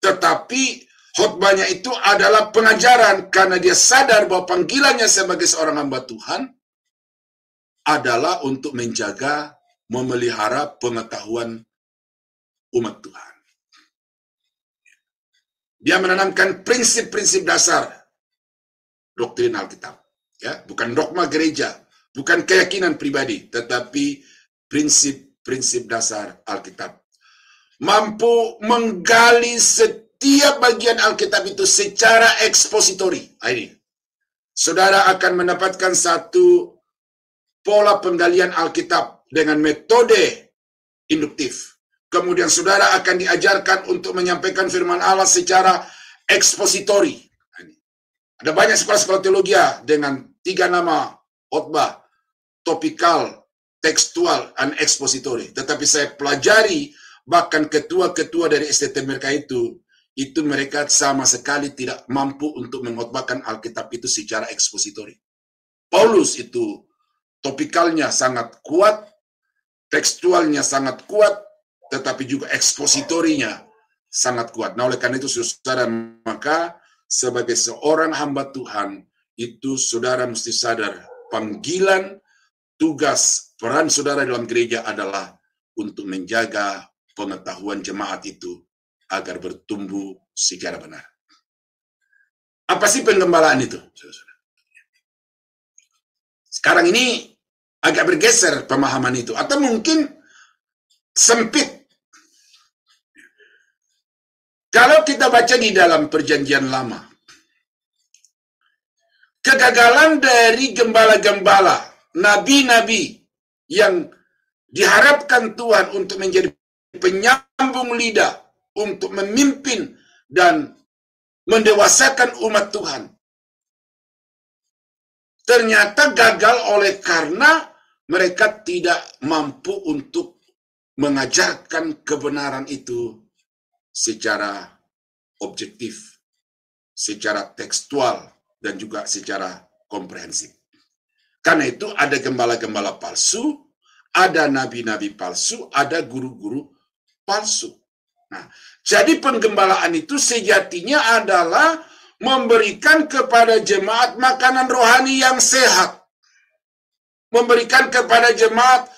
tetapi khotbahnya itu adalah pengajaran, karena dia sadar bahwa panggilannya sebagai seorang hamba Tuhan adalah untuk menjaga, memelihara pengetahuan umat Tuhan. Dia menanamkan prinsip-prinsip dasar doktrin Alkitab, ya, bukan dogma gereja, bukan keyakinan pribadi, tetapi prinsip-prinsip dasar Alkitab. Mampu menggali setiap bagian Alkitab itu secara ekspositori. Ini, saudara akan mendapatkan satu pola penggalian Alkitab dengan metode induktif. Kemudian saudara akan diajarkan untuk menyampaikan firman Allah secara ekspositori. Ada banyak sekolah-sekolah teologi dengan 3 nama khotbah: topikal, tekstual, dan ekspositori. Tetapi saya pelajari bahkan ketua-ketua dari STT mereka itu mereka sama sekali tidak mampu untuk mengkhotbahkan Alkitab itu secara ekspositori. Paulus itu topikalnya sangat kuat, tekstualnya sangat kuat, tetapi juga ekspositorinya sangat kuat. Nah, oleh karena itu, saudara, maka sebagai seorang hamba Tuhan, itu saudara mesti sadar panggilan, tugas, peran saudara dalam gereja adalah untuk menjaga pengetahuan jemaat itu agar bertumbuh secara benar. Apa sih penggembalaan itu? Sekarang ini agak bergeser pemahaman itu, atau mungkin sempit. Kalau kita baca di dalam Perjanjian Lama, kegagalan dari gembala-gembala, nabi-nabi yang diharapkan Tuhan untuk menjadi penyambung lidah, untuk memimpin dan mendewasakan umat Tuhan, ternyata gagal oleh karena mereka tidak mampu untuk mengajarkan kebenaran itu secara objektif, secara tekstual, dan juga secara komprehensif. Karena itu ada gembala-gembala palsu, ada nabi-nabi palsu, ada guru-guru palsu. Nah, jadi penggembalaan itu sejatinya adalah memberikan kepada jemaat makanan rohani yang sehat, memberikan kepada jemaat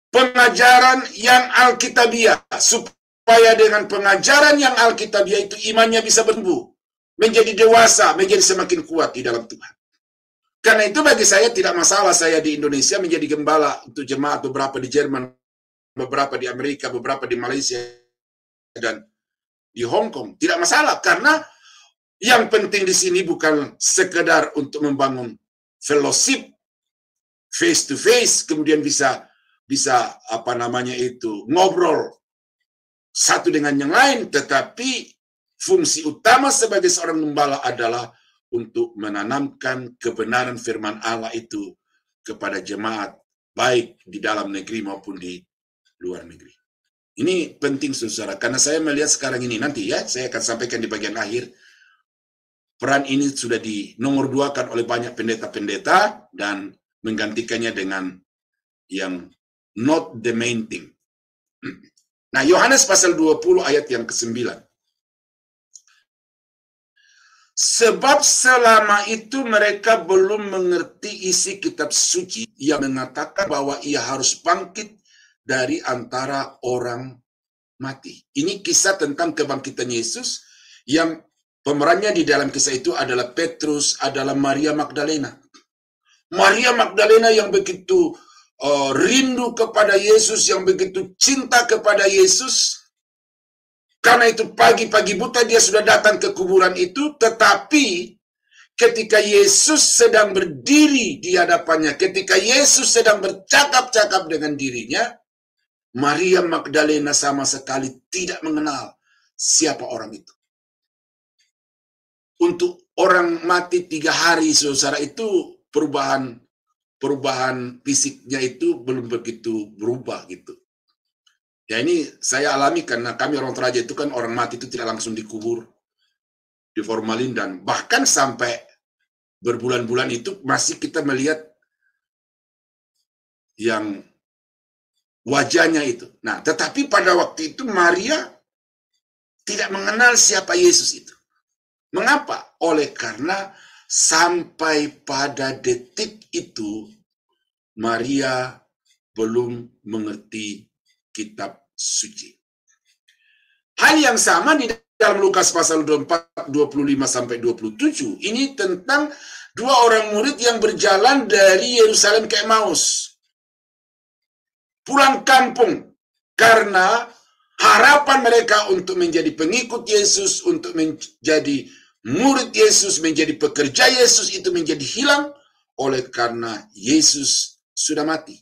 pengajaran yang alkitabiah, supaya dengan pengajaran yang alkitabiah itu imannya bisa bertumbuh, menjadi dewasa, menjadi semakin kuat di dalam Tuhan. Karena itu bagi saya tidak masalah saya di Indonesia menjadi gembala untuk jemaat, beberapa di Jerman, beberapa di Amerika, beberapa di Malaysia, dan di Hong Kong. Tidak masalah, karena yang penting di sini bukan sekedar untuk membangun fellowship face to face, kemudian bisa ngobrol satu dengan yang lain, tetapi fungsi utama sebagai seorang gembala adalah untuk menanamkan kebenaran firman Allah itu kepada jemaat, baik di dalam negeri maupun di luar negeri. Ini penting, saudara, karena saya melihat sekarang ini, nanti ya, saya akan sampaikan di bagian akhir, peran ini sudah dinomor-duakan oleh banyak pendeta-pendeta dan menggantikannya dengan yang not the main thing. Nah, Yohanes pasal 20 ayat yang ke-9. Sebab selama itu mereka belum mengerti isi kitab suci yang mengatakan bahwa ia harus bangkit dari antara orang mati. Ini kisah tentang kebangkitan Yesus Yang pemerannya di dalam kisah itu adalah Petrus, adalah Maria Magdalena. Maria Magdalena yang begitu rindu kepada Yesus, yang begitu cinta kepada Yesus. Karena itu pagi-pagi buta dia sudah datang ke kuburan itu, tetapi ketika Yesus sedang berdiri di hadapannya, ketika Yesus sedang bercakap-cakap dengan dirinya, Maria Magdalena sama sekali tidak mengenal siapa orang itu. Untuk orang mati 3 hari, saudara, itu perubahan fisiknya itu belum begitu berubah gitu. Ya, ini saya alami karena kami orang Toraja itu kan orang mati itu tidak langsung dikubur, diformalin, dan bahkan sampai berbulan-bulan itu masih kita melihat yang wajahnya itu. Nah, tetapi pada waktu itu Maria tidak mengenal siapa Yesus itu. Mengapa? Oleh karena sampai pada detik itu Maria belum mengerti kitab suci. Hal yang sama di dalam Lukas pasal 24, 25-27, ini tentang 2 orang murid yang berjalan dari Yerusalem ke Emmaus. Pulang kampung karena harapan mereka untuk menjadi pengikut Yesus, untuk menjadi murid Yesus, menjadi pekerja Yesus itu menjadi hilang oleh karena Yesus sudah mati.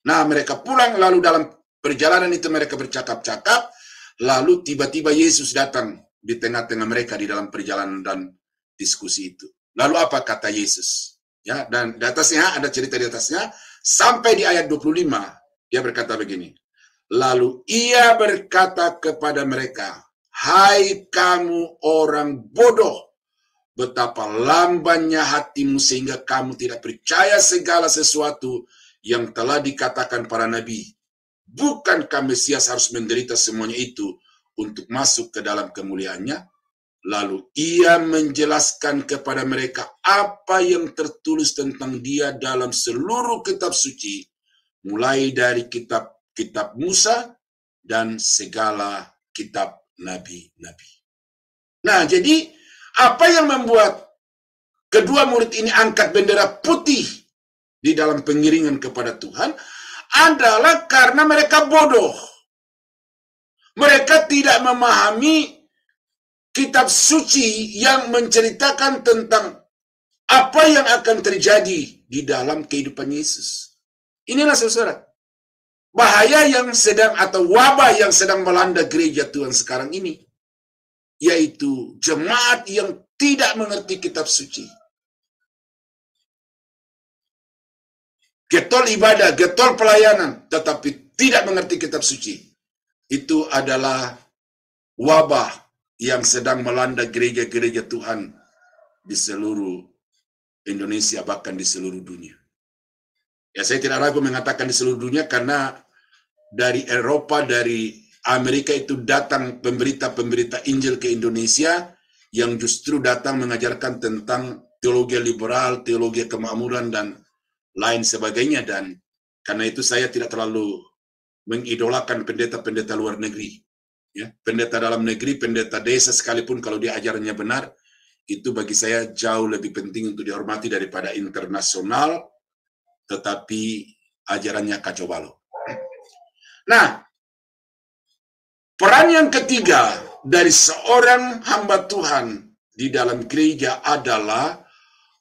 Nah, mereka pulang, lalu dalam perjalanan itu mereka bercakap-cakap, lalu tiba-tiba Yesus datang di tengah-tengah mereka di dalam perjalanan dan diskusi itu. Lalu apa kata Yesus? Ya, dan di atasnya ada cerita di atasnya sampai di ayat 25 dia berkata begini. Lalu ia berkata kepada mereka, "Hai kamu orang bodoh, betapa lambannya hatimu sehingga kamu tidak percaya segala sesuatu yang telah dikatakan para nabi. Bukankah Mesias harus menderita semuanya itu untuk masuk ke dalam kemuliaannya?" Lalu ia menjelaskan kepada mereka apa yang tertulis tentang dia dalam seluruh kitab suci, mulai dari kitab Musa dan segala kitab nabi-nabi. Nah, jadi apa yang membuat kedua murid ini angkat bendera putih di dalam pengiringan kepada Tuhan adalah karena mereka bodoh. Mereka tidak memahami kitab suci yang menceritakan tentang apa yang akan terjadi di dalam kehidupan Yesus. Inilah saudara, bahaya yang sedang atau wabah yang sedang melanda gereja Tuhan sekarang ini, yaitu jemaat yang tidak mengerti kitab suci. Getol ibadah, getol pelayanan, tetapi tidak mengerti kitab suci. Itu adalah wabah yang sedang melanda gereja-gereja Tuhan di seluruh Indonesia, bahkan di seluruh dunia. Ya, saya tidak ragu mengatakan di seluruh dunia karena dari Eropa, dari Amerika itu datang pemberita-pemberita Injil ke Indonesia yang justru datang mengajarkan tentang teologi liberal, teologi kemakmuran, dan lain sebagainya. Dan karena itu saya tidak terlalu mengidolakan pendeta-pendeta luar negeri. Ya, pendeta dalam negeri, pendeta desa sekalipun kalau dia ajarannya benar, itu bagi saya jauh lebih penting untuk dihormati daripada internasional, tetapi ajarannya kacau balau. Nah, peran yang ketiga dari seorang hamba Tuhan di dalam gereja adalah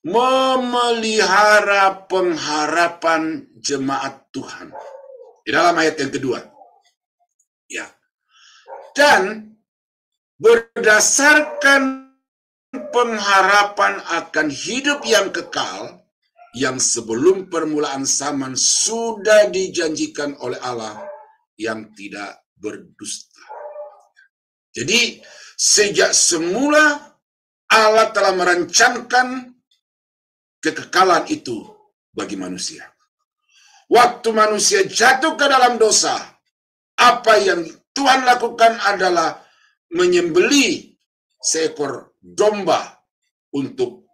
memelihara pengharapan jemaat Tuhan. Di dalam ayat yang kedua. Ya. Dan berdasarkan pengharapan akan hidup yang kekal yang sebelum permulaan zaman sudah dijanjikan oleh Allah yang tidak berdusta. Jadi sejak semula Allah telah merancangkan kekekalan itu bagi manusia. Waktu manusia jatuh ke dalam dosa, apa yang Tuhan lakukan adalah menyembelih seekor domba untuk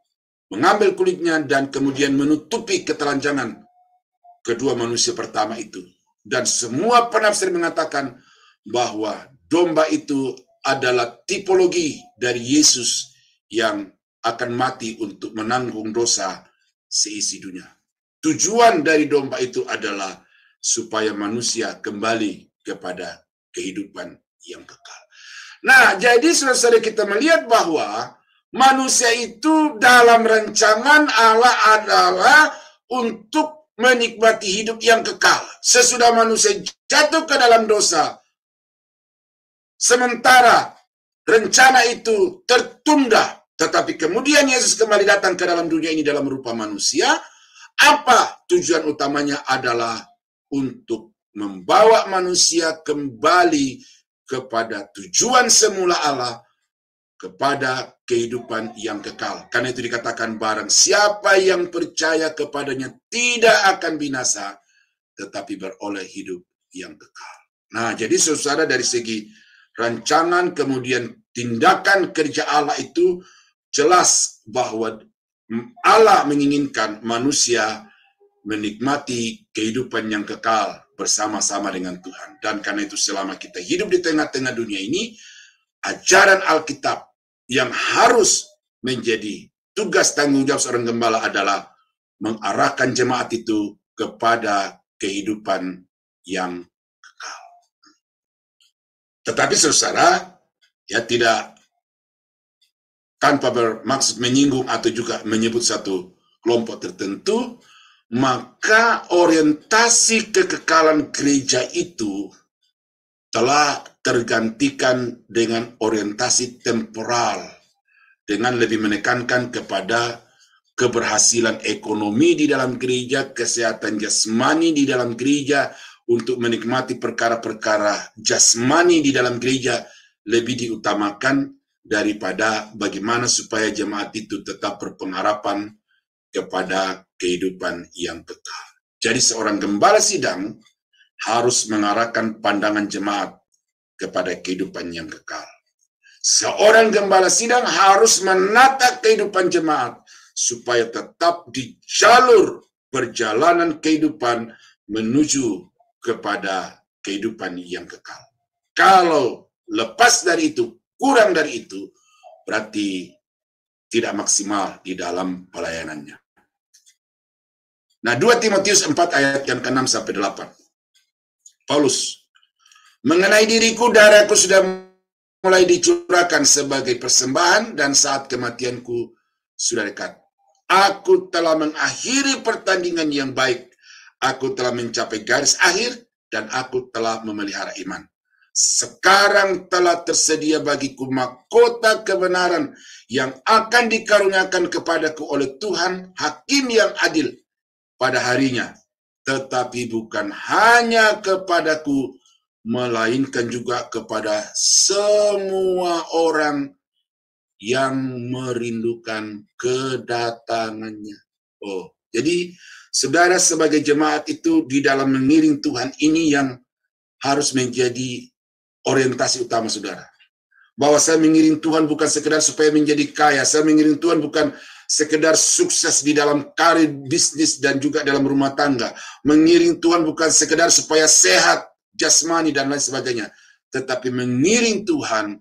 mengambil kulitnya dan kemudian menutupi ketelanjangan kedua manusia pertama itu. Dan semua penafsir mengatakan bahwa domba itu adalah tipologi dari Yesus yang akan mati untuk menanggung dosa seisi dunia. Tujuan dari domba itu adalah supaya manusia kembali kepada kehidupan yang kekal. Nah, jadi saudara kita melihat bahwa manusia itu dalam rancangan Allah adalah untuk menikmati hidup yang kekal. Sesudah manusia jatuh ke dalam dosa, sementara rencana itu tertunda, tetapi kemudian Yesus kembali datang ke dalam dunia ini dalam rupa manusia. Apa tujuan utamanya? Adalah untuk membawa manusia kembali kepada tujuan semula Allah, kepada kehidupan yang kekal. Karena itu dikatakan barang siapa yang percaya kepadanya tidak akan binasa, tetapi beroleh hidup yang kekal. Nah, jadi saudara, dari segi rancangan kemudian tindakan kerja Allah itu jelas bahwa Allah menginginkan manusia menikmati kehidupan yang kekal bersama-sama dengan Tuhan. Dan karena itu selama kita hidup di tengah-tengah dunia ini, ajaran Alkitab yang harus menjadi tugas tanggung jawab seorang gembala adalah mengarahkan jemaat itu kepada kehidupan yang kekal. Tetapi saudara, ya tidak tanpa bermaksud menyinggung atau juga menyebut satu kelompok tertentu, maka orientasi kekekalan gereja itu telah tergantikan dengan orientasi temporal, dengan lebih menekankan kepada keberhasilan ekonomi di dalam gereja, kesehatan jasmani di dalam gereja, untuk menikmati perkara-perkara jasmani di dalam gereja lebih diutamakan daripada bagaimana supaya jemaat itu tetap berpengharapan kepada kehidupan yang kekal. Jadi seorang gembala sidang harus mengarahkan pandangan jemaat kepada kehidupan yang kekal. Seorang gembala sidang harus menata kehidupan jemaat supaya tetap di jalur perjalanan kehidupan menuju kepada kehidupan yang kekal. Kalau lepas dari itu, kurang dari itu, berarti tidak maksimal di dalam pelayanannya. Nah, 2 Timotius 4 ayat yang ke-6 sampai 8. Paulus, mengenai diriku, darahku sudah mulai dicurahkan sebagai persembahan dan saat kematianku sudah dekat. Aku telah mengakhiri pertandingan yang baik. Aku telah mencapai garis akhir dan aku telah memelihara iman. Sekarang telah tersedia bagiku mahkota kebenaran yang akan dikaruniakan kepadaku oleh Tuhan, Hakim yang adil pada harinya. Tetapi bukan hanya kepadaku, melainkan juga kepada semua orang yang merindukan kedatangannya. Oh, jadi saudara sebagai jemaat itu di dalam mengiring Tuhan ini yang harus menjadi orientasi utama saudara. Bahwa saya mengiring Tuhan bukan sekedar supaya menjadi kaya. Saya mengiring Tuhan bukan sekedar sukses di dalam karir, bisnis, dan juga dalam rumah tangga. Mengiring Tuhan bukan sekedar supaya sehat, jasmani, dan lain sebagainya. Tetapi mengiring Tuhan,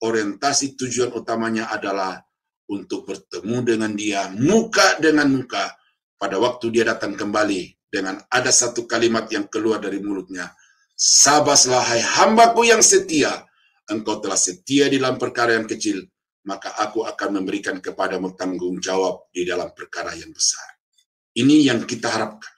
orientasi tujuan utamanya adalah untuk bertemu dengan Dia, muka dengan muka, pada waktu Dia datang kembali, dengan ada satu kalimat yang keluar dari mulutnya. Sabaslah hai hambaku yang setia, engkau telah setia di dalam perkara yang kecil, maka aku akan memberikan kepadamu tanggung jawab di dalam perkara yang besar. Ini yang kita harapkan.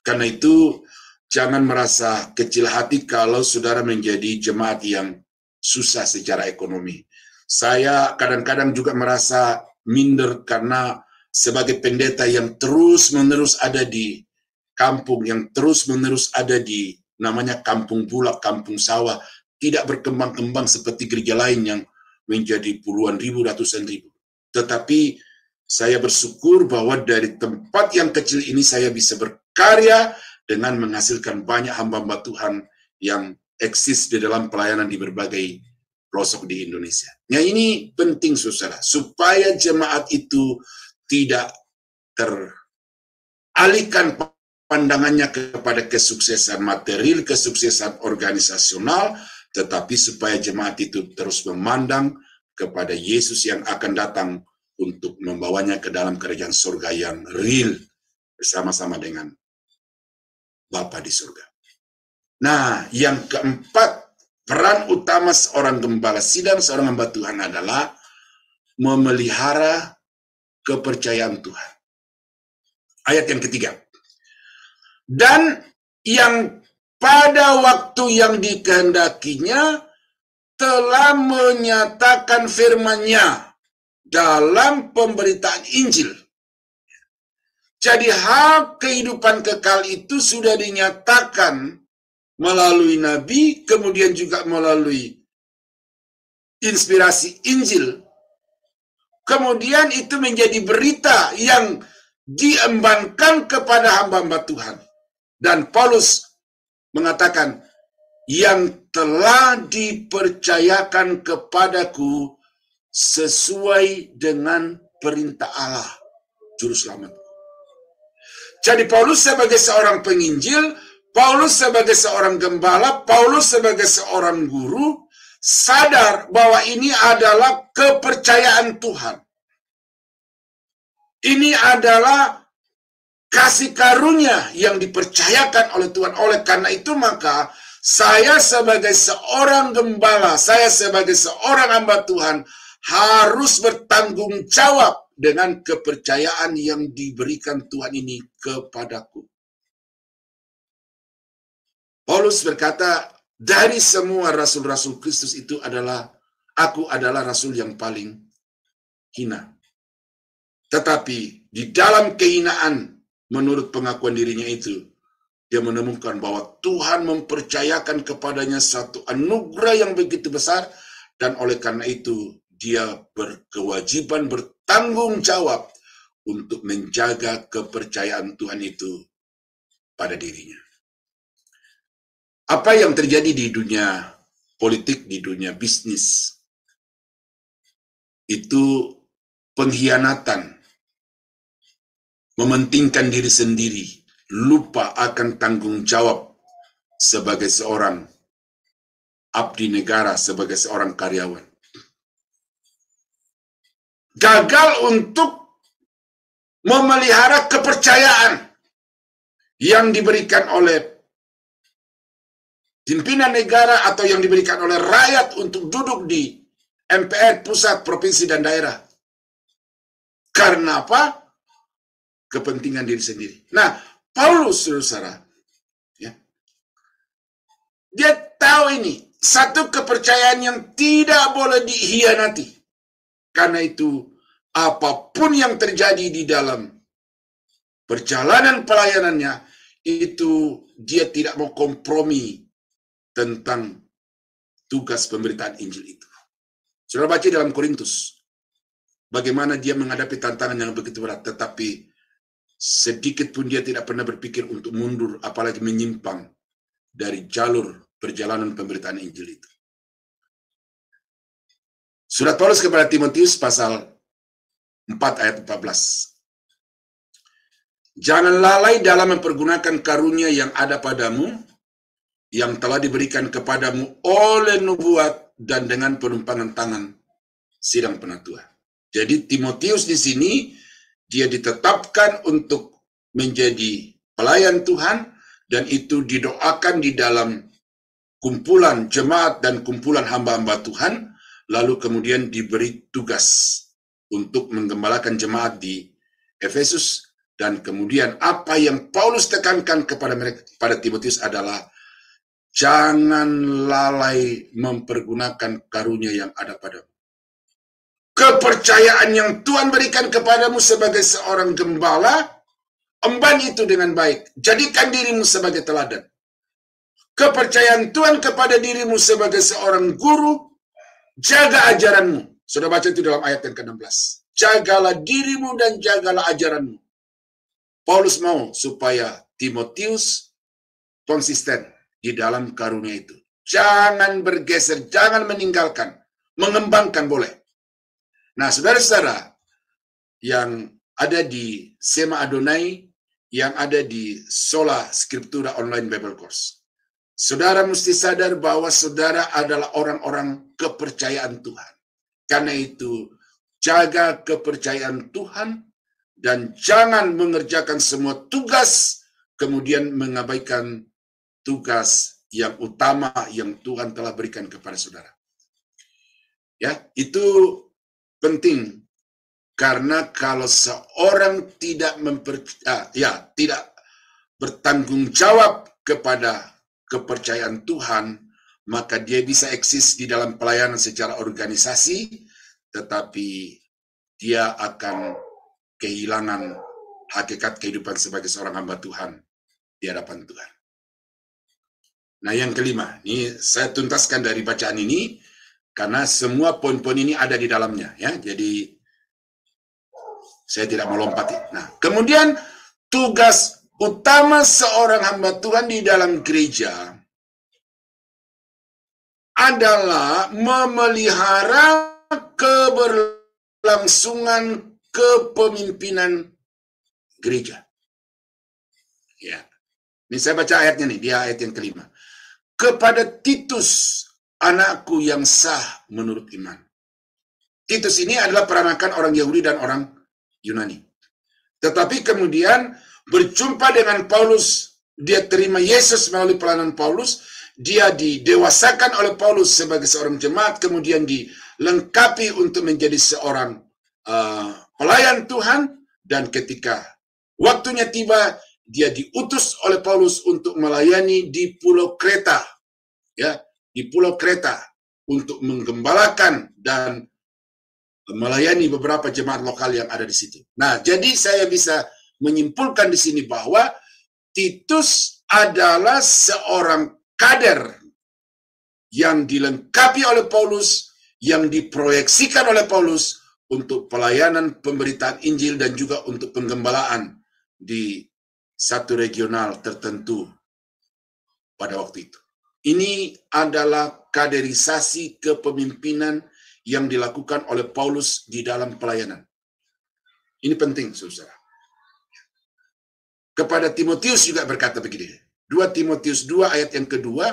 Karena itu, jangan merasa kecil hati kalau saudara menjadi jemaat yang susah secara ekonomi. Saya kadang-kadang juga merasa minder karena sebagai pendeta yang terus-menerus ada di kampung, yang terus-menerus ada di namanya kampung bulak, kampung sawah, tidak berkembang-kembang seperti gereja lain yang menjadi puluhan ribu, ratusan ribu. Tetapi saya bersyukur bahwa dari tempat yang kecil ini saya bisa berkarya dengan menghasilkan banyak hamba-hamba Tuhan yang eksis di dalam pelayanan di berbagai pelosok di Indonesia. Nah, ini penting saudara, supaya jemaat itu tidak teralihkan pandangannya kepada kesuksesan material, kesuksesan organisasional, tetapi supaya jemaat itu terus memandang kepada Yesus yang akan datang untuk membawanya ke dalam kerajaan surga yang real bersama-sama dengan Bapa di surga. Nah, yang keempat, peran utama seorang gembala sidang, seorang hamba Tuhan adalah memelihara kepercayaan Tuhan. Ayat yang ketiga. Dan yang pada waktu yang dikehendakinya telah menyatakan firman-Nya dalam pemberitaan Injil. Jadi hak kehidupan kekal itu sudah dinyatakan melalui Nabi, kemudian juga melalui inspirasi Injil. Kemudian itu menjadi berita yang diembankan kepada hamba-hamba Tuhan. Dan Paulus mengatakan, yang telah dipercayakan kepadaku sesuai dengan perintah Allah, Juru Selamat. Jadi Paulus sebagai seorang penginjil, Paulus sebagai seorang gembala, Paulus sebagai seorang guru, sadar bahwa ini adalah kepercayaan Tuhan. Ini adalah kasih karunia yang dipercayakan oleh Tuhan. Oleh karena itu maka saya sebagai seorang gembala, saya sebagai seorang hamba Tuhan harus bertanggung jawab dengan kepercayaan yang diberikan Tuhan ini kepadaku. Paulus berkata, dari semua rasul-rasul Kristus itu adalah, aku adalah rasul yang paling hina. Tetapi di dalam kehinaan, menurut pengakuan dirinya itu, dia menemukan bahwa Tuhan mempercayakan kepadanya satu anugerah yang begitu besar, dan oleh karena itu dia berkewajiban bertanggung jawab untuk menjaga kepercayaan Tuhan itu pada dirinya. Apa yang terjadi di dunia politik, di dunia bisnis, itu pengkhianatan, mementingkan diri sendiri, lupa akan tanggung jawab sebagai seorang abdi negara, sebagai seorang karyawan. Gagal untuk memelihara kepercayaan yang diberikan oleh pimpinan negara atau yang diberikan oleh rakyat untuk duduk di MPR, pusat, provinsi, dan daerah. Karena apa? Kepentingan diri sendiri. Nah, Paulus, saudara, ya, dia tahu ini, satu kepercayaan yang tidak boleh dikhianati. Karena itu, apapun yang terjadi di dalam perjalanan pelayanannya, itu dia tidak mau kompromi tentang tugas pemberitaan Injil itu. Saudara baca dalam Korintus, bagaimana dia menghadapi tantangan yang begitu berat, tetapi sedikit pun dia tidak pernah berpikir untuk mundur, apalagi menyimpang dari jalur perjalanan pemberitaan Injil itu. Surat Paulus kepada Timotius pasal 4 ayat 14. Jangan lalai dalam mempergunakan karunia yang ada padamu, yang telah diberikan kepadamu oleh nubuat dan dengan penumpangan tangan sidang penatua. Jadi Timotius di sini dia ditetapkan untuk menjadi pelayan Tuhan, dan itu didoakan di dalam kumpulan jemaat dan kumpulan hamba-hamba Tuhan, lalu kemudian diberi tugas untuk menggembalakan jemaat di Efesus, dan kemudian apa yang Paulus tekankan kepada mereka, pada Timotius adalah jangan lalai mempergunakan karunia yang ada padamu. Kepercayaan yang Tuhan berikan kepadamu sebagai seorang gembala, emban itu dengan baik. Jadikan dirimu sebagai teladan. Kepercayaan Tuhan kepada dirimu sebagai seorang guru, jaga ajaranmu. Sudah baca itu dalam ayat yang ke-16. Jagalah dirimu dan jagalah ajaranmu. Paulus mau supaya Timotius konsisten di dalam karunia itu. Jangan bergeser, jangan meninggalkan, mengembangkan boleh. Nah, saudara-saudara yang ada di Sema Adonai, yang ada di Sola Scriptura Online Bible Course, Saudara mesti sadar bahwa saudara adalah orang-orang kepercayaan Tuhan. Karena itu, jaga kepercayaan Tuhan dan jangan mengerjakan semua tugas kemudian mengabaikan tugas yang utama yang Tuhan telah berikan kepada saudara. Ya, itu penting karena kalau seorang tidak tidak bertanggung jawab kepada kepercayaan Tuhan, maka dia bisa eksis di dalam pelayanan secara organisasi, tetapi dia akan kehilangan hakikat kehidupan sebagai seorang hamba Tuhan di hadapan Tuhan. Nah, yang kelima, ini saya tuntaskan dari bacaan ini, karena semua poin-poin ini ada di dalamnya, ya. Jadi saya tidak melompati. Nah, kemudian tugas utama seorang hamba Tuhan di dalam gereja adalah memelihara keberlangsungan kepemimpinan gereja. Ya. Ini saya baca ayatnya nih, dia ayat yang kelima. Kepada Titus, anakku yang sah menurut iman. Titus ini adalah peranakan orang Yahudi dan orang Yunani. Tetapi kemudian berjumpa dengan Paulus, dia terima Yesus melalui pelayanan Paulus, dia didewasakan oleh Paulus sebagai seorang jemaat, kemudian dilengkapi untuk menjadi seorang pelayan Tuhan, dan ketika waktunya tiba, dia diutus oleh Paulus untuk melayani di Pulau Kreta, ya, di Pulau Kreta untuk menggembalakan dan melayani beberapa jemaat lokal yang ada di situ. Nah, jadi saya bisa menyimpulkan di sini bahwa Titus adalah seorang kader yang dilengkapi oleh Paulus, yang diproyeksikan oleh Paulus untuk pelayanan pemberitaan Injil dan juga untuk penggembalaan di satu regional tertentu pada waktu itu. Ini adalah kaderisasi kepemimpinan yang dilakukan oleh Paulus di dalam pelayanan. Ini penting, saudara. Kepada Timotius juga berkata begini, 2 Timotius 2 ayat yang kedua,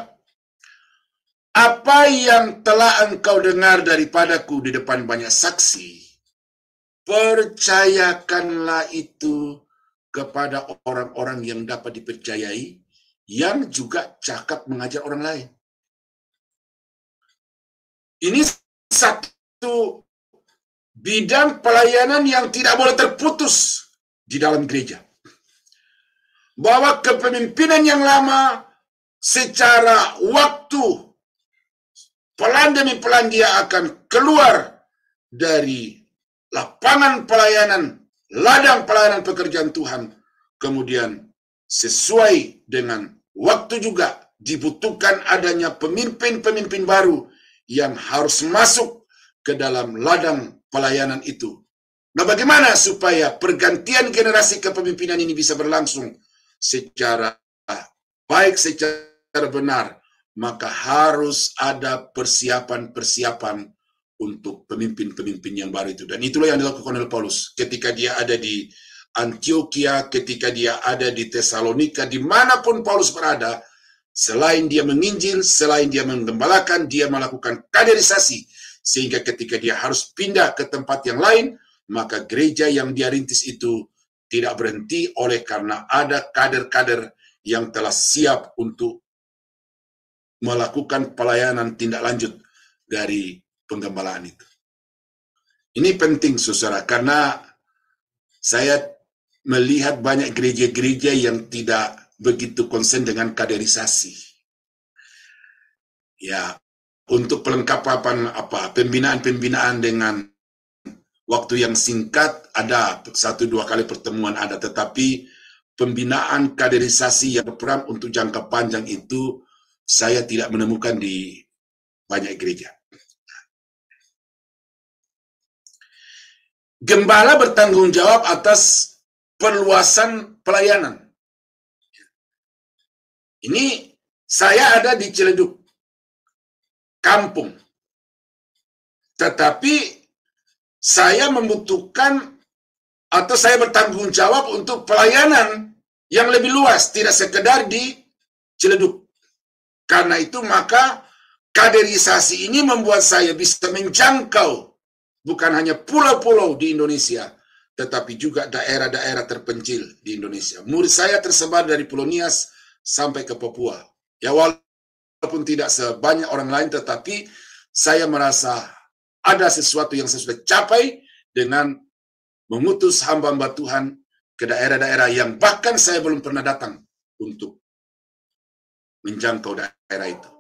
apa yang telah engkau dengar daripadaku di depan banyak saksi, percayakanlah itu kepada orang-orang yang dapat dipercayai, yang juga cakap mengajar orang lain. Ini satu bidang pelayanan yang tidak boleh terputus di dalam gereja. Bahwa kepemimpinan yang lama secara waktu, pelan demi pelan dia akan keluar dari lapangan pelayanan, ladang pelayanan pekerjaan Tuhan, kemudian sesuai dengan waktu juga dibutuhkan adanya pemimpin-pemimpin baru yang harus masuk ke dalam ladang pelayanan itu. Nah, bagaimana supaya pergantian generasi kepemimpinan ini bisa berlangsung secara baik, secara benar? Maka harus ada persiapan-persiapan untuk pemimpin-pemimpin yang baru itu. Dan itulah yang dilakukan oleh Paulus ketika dia ada di Antioquia, ketika dia ada di Tesalonika, dimanapun Paulus berada, selain dia menginjil, selain dia menggembalakan, dia melakukan kaderisasi, sehingga ketika dia harus pindah ke tempat yang lain, maka gereja yang dia rintis itu tidak berhenti oleh karena ada kader-kader yang telah siap untuk melakukan pelayanan tindak lanjut dari penggembalaan itu. Ini penting, saudara, karena saya melihat banyak gereja-gereja yang tidak begitu konsen dengan kaderisasi. Ya, untuk pelengkapan pembinaan-pembinaan dengan waktu yang singkat ada 1-2 kali pertemuan ada, tetapi pembinaan kaderisasi yang berperan untuk jangka panjang itu saya tidak menemukan di banyak gereja. Gembala bertanggung jawab atas perluasan pelayanan. Ini saya ada di Ciledug, kampung. Tetapi saya membutuhkan atau saya bertanggung jawab untuk pelayanan yang lebih luas, tidak sekedar di Ciledug. Karena itu maka kaderisasi ini membuat saya bisa menjangkau bukan hanya pulau-pulau di Indonesia, tetapi juga daerah-daerah terpencil di Indonesia. Murid saya tersebar dari Pulau Nias sampai ke Papua. Ya, walaupun tidak sebanyak orang lain, tetapi saya merasa ada sesuatu yang saya sudah capai dengan mengutus hamba-hamba Tuhan ke daerah-daerah yang bahkan saya belum pernah datang untuk menjangkau daerah itu.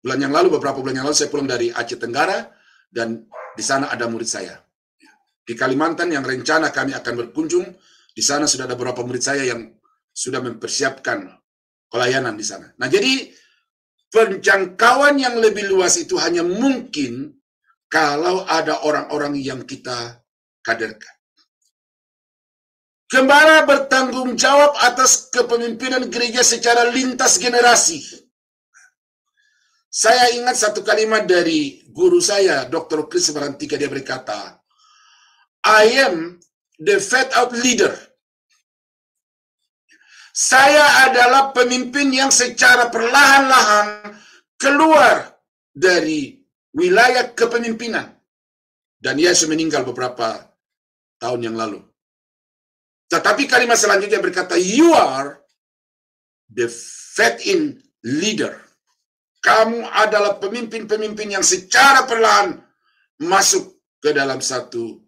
Beberapa bulan yang lalu saya pulang dari Aceh Tenggara, dan di sana ada murid saya. Di Kalimantan yang rencana kami akan berkunjung, di sana sudah ada beberapa murid saya yang sudah mempersiapkan pelayanan di sana. Nah, jadi penjangkauan yang lebih luas itu hanya mungkin kalau ada orang-orang yang kita kaderkan. Gembala bertanggung jawab atas kepemimpinan gereja secara lintas generasi. Saya ingat satu kalimat dari guru saya, Dr. Chris Barantika, dia berkata, I am the fed out leader. Saya adalah pemimpin yang secara perlahan-lahan keluar dari wilayah kepemimpinan. Dan Yesus meninggal beberapa tahun yang lalu. Tetapi kalimat selanjutnya berkata, you are the fed-in leader. Kamu adalah pemimpin-pemimpin yang secara perlahan masuk ke dalam satu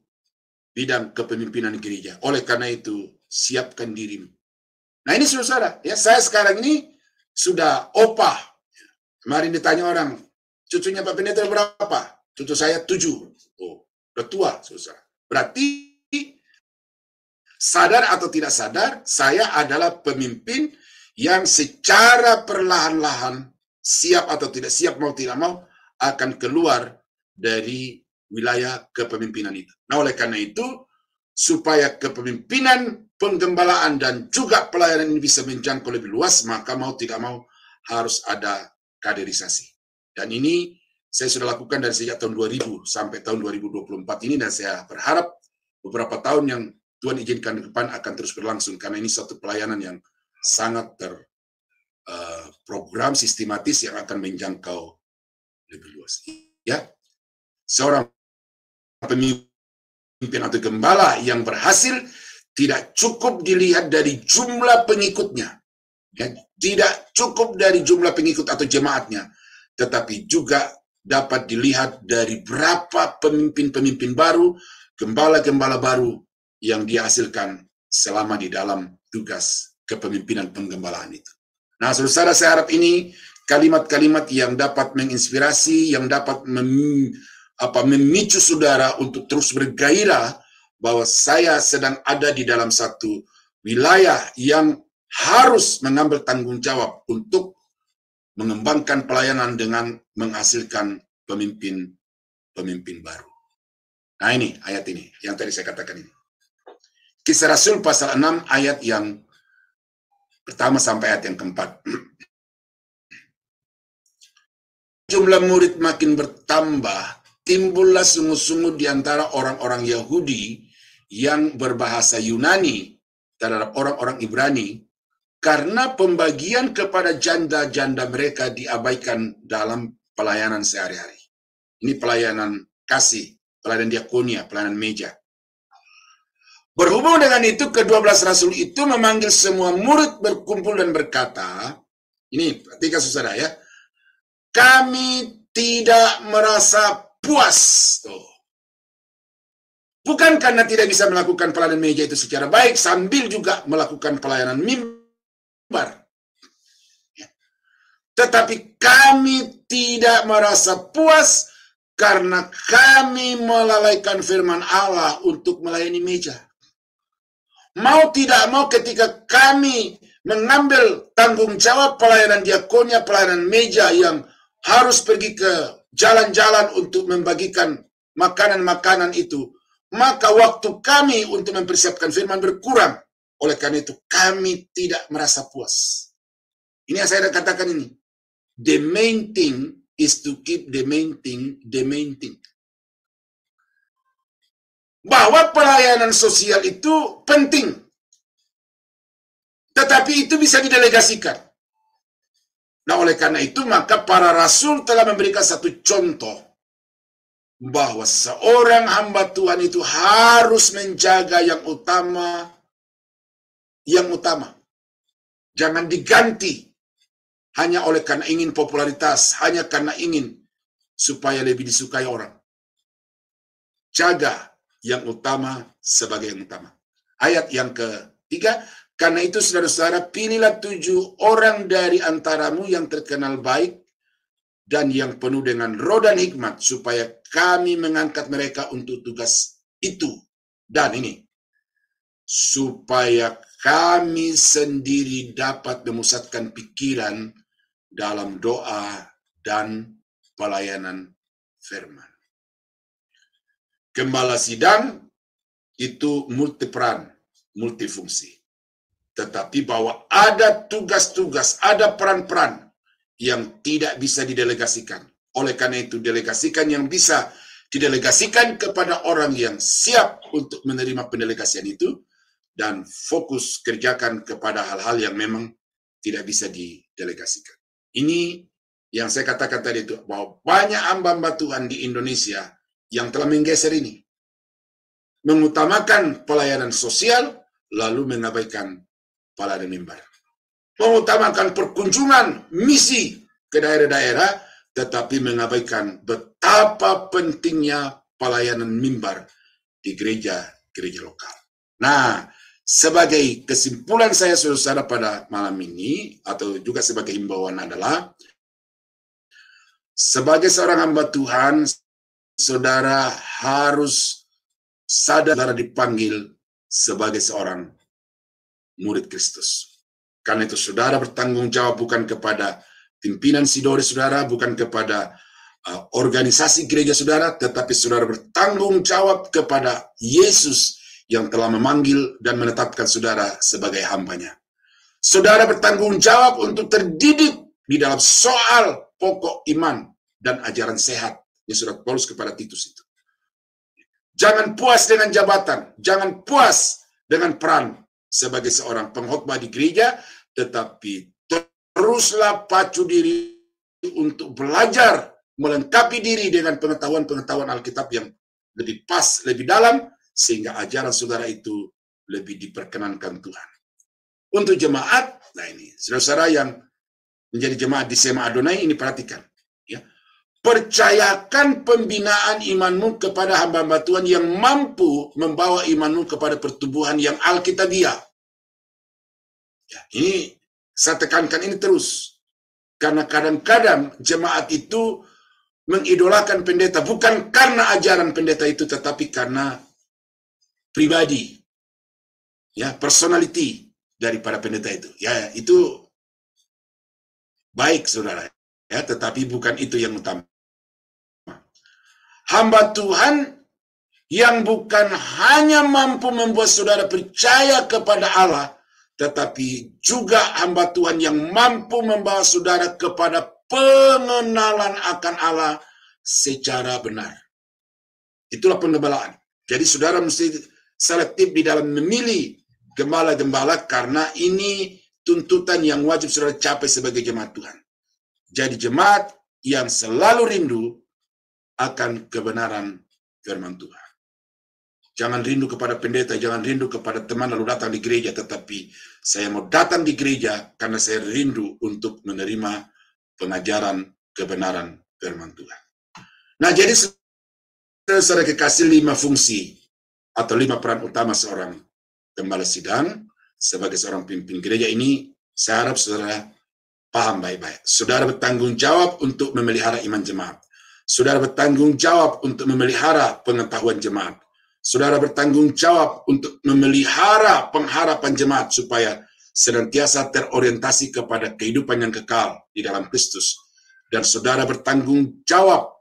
bidang kepemimpinan gereja. Oleh karena itu, siapkan dirimu. Nah, ini saudara, ya, saya sekarang ini sudah opah. Kemarin ditanya orang, cucunya Pak Pendeta berapa? Cucu saya 7. Oh, udah tua, saudara. Berarti sadar atau tidak sadar, saya adalah pemimpin yang secara perlahan-lahan, siap atau tidak siap, mau tidak mau, akan keluar dari wilayah kepemimpinan itu. Nah, oleh karena itu, supaya kepemimpinan, penggembalaan, dan juga pelayanan ini bisa menjangkau lebih luas, maka mau tidak mau harus ada kaderisasi. Dan ini saya sudah lakukan dari sejak tahun 2000 sampai tahun 2024 ini, dan saya berharap beberapa tahun yang Tuhan izinkan ke depan akan terus berlangsung, karena ini suatu pelayanan yang sangat terprogram sistematis yang akan menjangkau lebih luas. Ya, seorang pemimpin atau gembala yang berhasil tidak cukup dilihat dari jumlah pengikutnya, ya, tidak cukup dari jumlah pengikut atau jemaatnya, tetapi juga dapat dilihat dari berapa pemimpin-pemimpin baru, gembala-gembala baru yang dihasilkan selama di dalam tugas kepemimpinan penggembalaan itu. Nah, saudara, saya harap ini kalimat-kalimat yang dapat menginspirasi, yang dapat memicu saudara untuk terus bergairah bahwa saya sedang ada di dalam satu wilayah yang harus mengambil tanggung jawab untuk mengembangkan pelayanan dengan menghasilkan pemimpin-pemimpin baru. Nah, ini ayat ini yang tadi saya katakan ini. Kisah Rasul pasal 6 ayat yang pertama sampai ayat yang keempat. Jumlah murid makin bertambah, timbullah sungguh-sungguh di antara orang-orang Yahudi yang berbahasa Yunani terhadap orang-orang Ibrani, karena pembagian kepada janda-janda mereka diabaikan dalam pelayanan sehari-hari. Ini pelayanan kasih, pelayanan diakonia, pelayanan meja. Berhubung dengan itu, ke-12 Rasul itu memanggil semua murid berkumpul dan berkata, ini perhatikan saudara ya, kami tidak merasa puas. Tuh. Bukan karena tidak bisa melakukan pelayanan meja itu secara baik, sambil juga melakukan pelayanan mimbar. Ya. Tetapi kami tidak merasa puas karena kami melalaikan firman Allah untuk melayani meja. Mau tidak mau ketika kami mengambil tanggung jawab pelayanan diakonia, pelayanan meja yang harus pergi ke jalan-jalan untuk membagikan makanan-makanan itu, maka waktu kami untuk mempersiapkan firman berkurang. Oleh karena itu kami tidak merasa puas. Ini yang saya katakan ini. The main thing is to keep the main thing the main thing. Bahwa pelayanan sosial itu penting, tetapi itu bisa didelegasikan. Nah, oleh karena itu maka para rasul telah memberikan satu contoh bahwa seorang hamba Tuhan itu harus menjaga yang utama. Jangan diganti hanya oleh karena ingin popularitas, hanya karena ingin supaya lebih disukai orang. Jaga yang utama sebagai yang utama. Ayat yang ketiga, karena itu saudara-saudara, pilihlah 7 orang dari antaramu yang terkenal baik dan yang penuh dengan roh dan hikmat, supaya kami mengangkat mereka untuk tugas itu. Dan ini, supaya kami sendiri dapat memusatkan pikiran dalam doa dan pelayanan firman. Gembala sidang itu multiperan, multifungsi. Tetapi bahwa ada tugas-tugas, ada peran-peran yang tidak bisa didelegasikan. Oleh karena itu, delegasikan yang bisa didelegasikan kepada orang yang siap untuk menerima pendelegasian itu, dan fokus kerjakan kepada hal-hal yang memang tidak bisa didelegasikan. Ini yang saya katakan tadi itu, bahwa banyak hamba-hamba Tuhan di Indonesia yang telah menggeser ini. Mengutamakan pelayanan sosial, lalu mengabaikan pelayanan mimbar. Mengutamakan perkunjungan misi ke daerah-daerah, tetapi mengabaikan betapa pentingnya pelayanan mimbar di gereja-gereja lokal. Nah, sebagai kesimpulan saya saudara pada malam ini, atau juga sebagai himbauan adalah, sebagai seorang hamba Tuhan, saudara harus sadar saudara dipanggil sebagai seorang murid Kristus. Karena itu saudara bertanggung jawab bukan kepada pimpinan sidori saudara, bukan kepada organisasi gereja saudara, tetapi saudara bertanggung jawab kepada Yesus yang telah memanggil dan menetapkan saudara sebagai hambanya. Saudara bertanggung jawab untuk terdidik di dalam soal pokok iman dan ajaran sehat. Ini surat Paulus kepada Titus itu. Jangan puas dengan jabatan, jangan puas dengan peran sebagai seorang pengkhotbah di gereja, tetapi teruslah pacu diri untuk belajar, melengkapi diri dengan pengetahuan-pengetahuan Alkitab yang lebih pas, lebih dalam, sehingga ajaran saudara itu lebih diperkenankan Tuhan. Untuk jemaat, nah ini, saudara-saudara yang menjadi jemaat di Sema Adonai, ini perhatikan. Ya. Percayakan pembinaan imanmu kepada hamba-hamba Tuhan yang mampu membawa imanmu kepada pertumbuhan yang alkitabiah. Ya, ini saya tekankan ini terus. Karena kadang-kadang jemaat itu mengidolakan pendeta bukan karena ajaran pendeta itu, tetapi karena pribadi, ya, personality daripada pendeta itu. Ya, itu baik saudara, ya, tetapi bukan itu yang utama. Hamba Tuhan yang bukan hanya mampu membuat saudara percaya kepada Allah, tetapi juga hamba Tuhan yang mampu membawa saudara kepada pengenalan akan Allah secara benar. Itulah penggembalaan. Jadi saudara mesti selektif di dalam memilih gembala-gembala, karena ini tuntutan yang wajib saudara capai sebagai jemaat Tuhan. Jadi jemaat yang selalu rindu akan kebenaran firman Tuhan. Jangan rindu kepada pendeta, jangan rindu kepada teman lalu datang di gereja, tetapi saya mau datang di gereja karena saya rindu untuk menerima pengajaran kebenaran firman Tuhan. Nah, jadi saudara kekasih, 5 fungsi atau 5 peran utama seorang gembala sidang sebagai seorang pimpin gereja ini, saya harap saudara paham baik-baik. Saudara bertanggung jawab untuk memelihara iman jemaat. Saudara bertanggung jawab untuk memelihara pengetahuan jemaat. Saudara bertanggung jawab untuk memelihara pengharapan jemaat supaya senantiasa terorientasi kepada kehidupan yang kekal di dalam Kristus. Dan saudara bertanggung jawab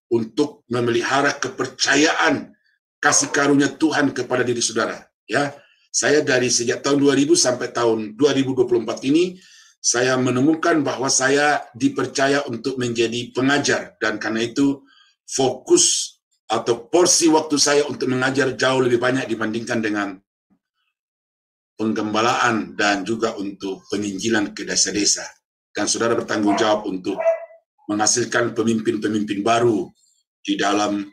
untuk memelihara kepercayaan kasih karunia Tuhan kepada diri saudara. Ya, saya dari sejak tahun 2000 sampai tahun 2024 ini, saya menemukan bahwa saya dipercaya untuk menjadi pengajar, dan karena itu fokus atau porsi waktu saya untuk mengajar jauh lebih banyak dibandingkan dengan penggembalaan dan juga untuk penginjilan ke desa-desa. dan saudara bertanggung jawab untuk menghasilkan pemimpin-pemimpin baru di dalam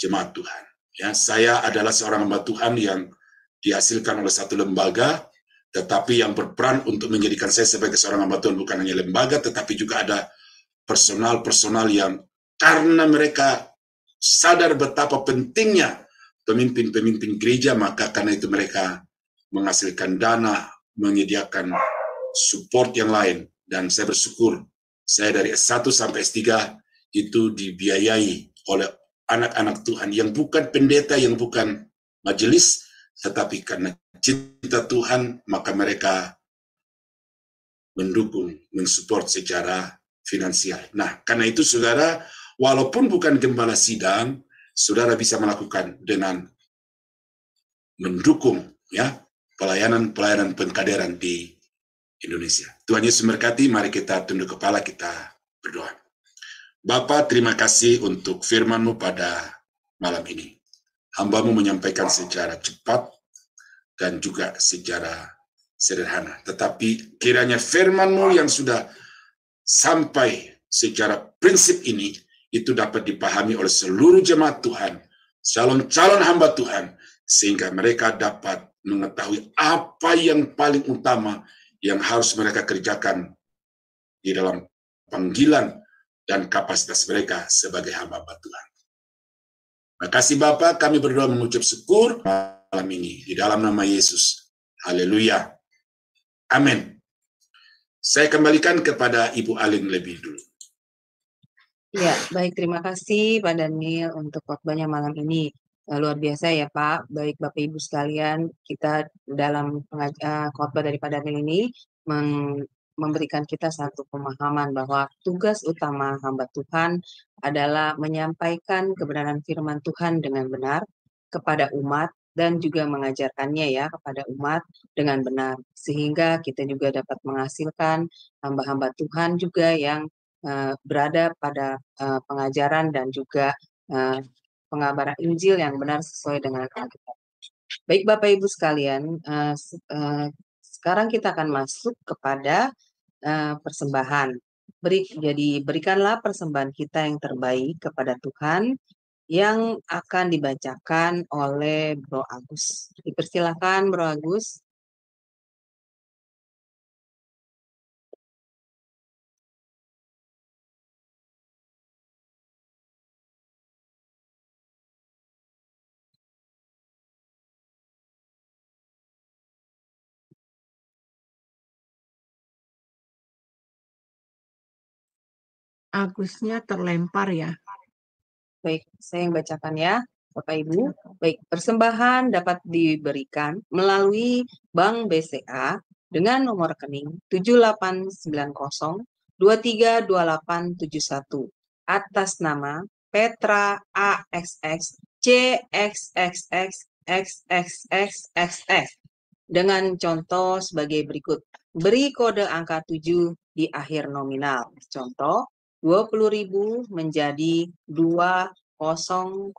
jemaat Tuhan. Ya, saya adalah seorang hamba Tuhan yang dihasilkan oleh satu lembaga, tetapi yang berperan untuk menjadikan saya sebagai seorang hamba Tuhan bukan hanya lembaga, tetapi juga ada personal-personal yang karena mereka sadar betapa pentingnya pemimpin-pemimpin gereja, maka karena itu mereka menghasilkan dana, menyediakan support yang lain, dan saya bersyukur saya dari S1 sampai S3 itu dibiayai oleh anak-anak Tuhan yang bukan pendeta, yang bukan majelis, tetapi karena cinta Tuhan maka mereka mendukung, mensupport secara finansial. Nah, karena itu saudara, walaupun bukan gembala sidang, saudara bisa melakukan dengan mendukung ya pelayanan pengkaderan di Indonesia. Tuhan Yesus memberkati. Mari kita tunduk kepala, kita berdoa. Bapa, terima kasih untuk firman-Mu pada malam ini. Hamba-Mu menyampaikan secara cepat dan juga secara sederhana. Tetapi kiranya firman-Mu yang sudah sampai secara prinsip ini, itu dapat dipahami oleh seluruh jemaat Tuhan, calon-calon hamba Tuhan, sehingga mereka dapat mengetahui apa yang paling utama yang harus mereka kerjakan di dalam panggilan dan kapasitas mereka sebagai hamba Tuhan. Terima kasih Bapa, kami berdoa mengucap syukur malam ini di dalam nama Yesus. Haleluya. Amin. Saya kembalikan kepada Ibu Aling lebih dulu. Ya, baik, terima kasih Pak Daniel untuk khotbahnya malam ini. Luar biasa ya Pak, baik Bapak Ibu sekalian, kita dalam khotbah dari Pak Daniel ini memberikan kita satu pemahaman bahwa tugas utama hamba Tuhan adalah menyampaikan kebenaran firman Tuhan dengan benar kepada umat dan juga mengajarkannya ya kepada umat dengan benar, sehingga kita juga dapat menghasilkan hamba-hamba Tuhan juga yang berada pada pengajaran dan juga pengabaran Injil yang benar sesuai dengan Alkitab. Baik Bapak Ibu sekalian, sekarang kita akan masuk kepada persembahan. Jadi berikanlah persembahan kita yang terbaik kepada Tuhan yang akan dibacakan oleh Bro Agus. Dipersilakan Bro Agus. Agusnya terlempar ya. Baik, saya yang bacakan ya, Bapak Ibu. Baik, persembahan dapat diberikan melalui Bank BCA dengan nomor rekening 7890232871 atas nama Petra AXX CXXXXXXX dengan contoh sebagai berikut. Beri kode angka 7 di akhir nominal. Contoh, 20.000 menjadi 20007.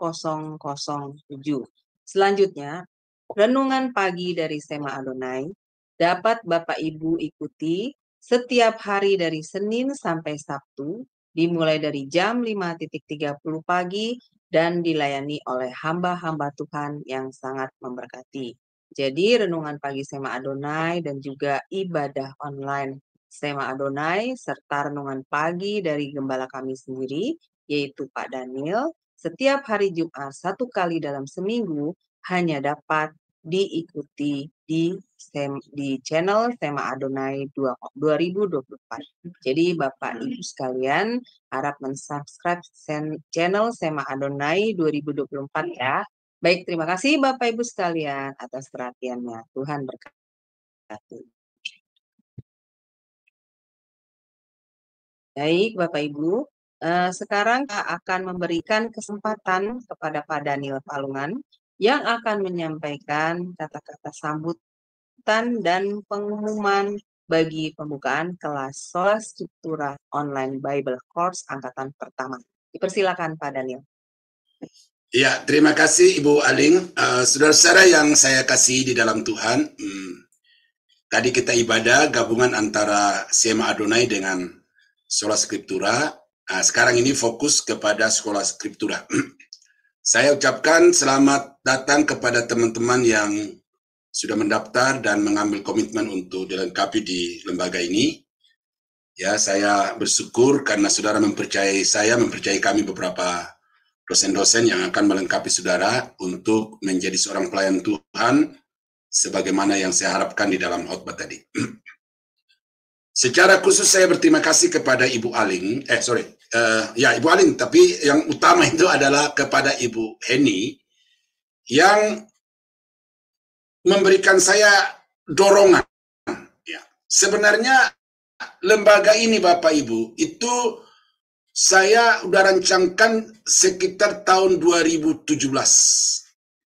Selanjutnya, renungan pagi dari Sema Adonai dapat Bapak Ibu ikuti setiap hari dari Senin sampai Sabtu, dimulai dari jam 5.30 pagi dan dilayani oleh hamba-hamba Tuhan yang sangat memberkati. Jadi renungan pagi Sema Adonai dan juga ibadah online Sema Adonai serta renungan pagi dari gembala kami sendiri, yaitu Pak Daniel, setiap hari Jumat 1 kali dalam seminggu hanya dapat diikuti di channel Sema Adonai 2024. Jadi Bapak Ibu sekalian harap mensubscribe channel Sema Adonai 2024 ya. Baik, terima kasih Bapak Ibu sekalian atas perhatiannya. Tuhan berkati. Baik, Bapak Ibu, sekarang kita akan memberikan kesempatan kepada Pak Daniel Palungan yang akan menyampaikan kata-kata sambutan dan pengumuman bagi pembukaan kelas Sola Scriptura Online Bible Course angkatan pertama. Dipersilakan Pak Daniel. Ya, terima kasih Ibu Aling. Saudara-saudara yang saya kasih di dalam Tuhan, tadi kita ibadah gabungan antara Sema Adonai dengan Sola Scriptura. Nah, sekarang ini fokus kepada Sekolah Scriptura. Saya ucapkan selamat datang kepada teman-teman yang sudah mendaftar dan mengambil komitmen untuk dilengkapi di lembaga ini. Ya, saya bersyukur karena saudara mempercayai saya, mempercayai kami beberapa dosen-dosen yang akan melengkapi saudara untuk menjadi seorang pelayan Tuhan sebagaimana yang saya harapkan di dalam khotbah tadi. Secara khusus saya berterima kasih kepada Ibu Aling, Ibu Aling, tapi yang utama itu adalah kepada Ibu Heni yang memberikan saya dorongan. Ya. Sebenarnya lembaga ini Bapak Ibu, itu saya udah rancangkan sekitar tahun 2017.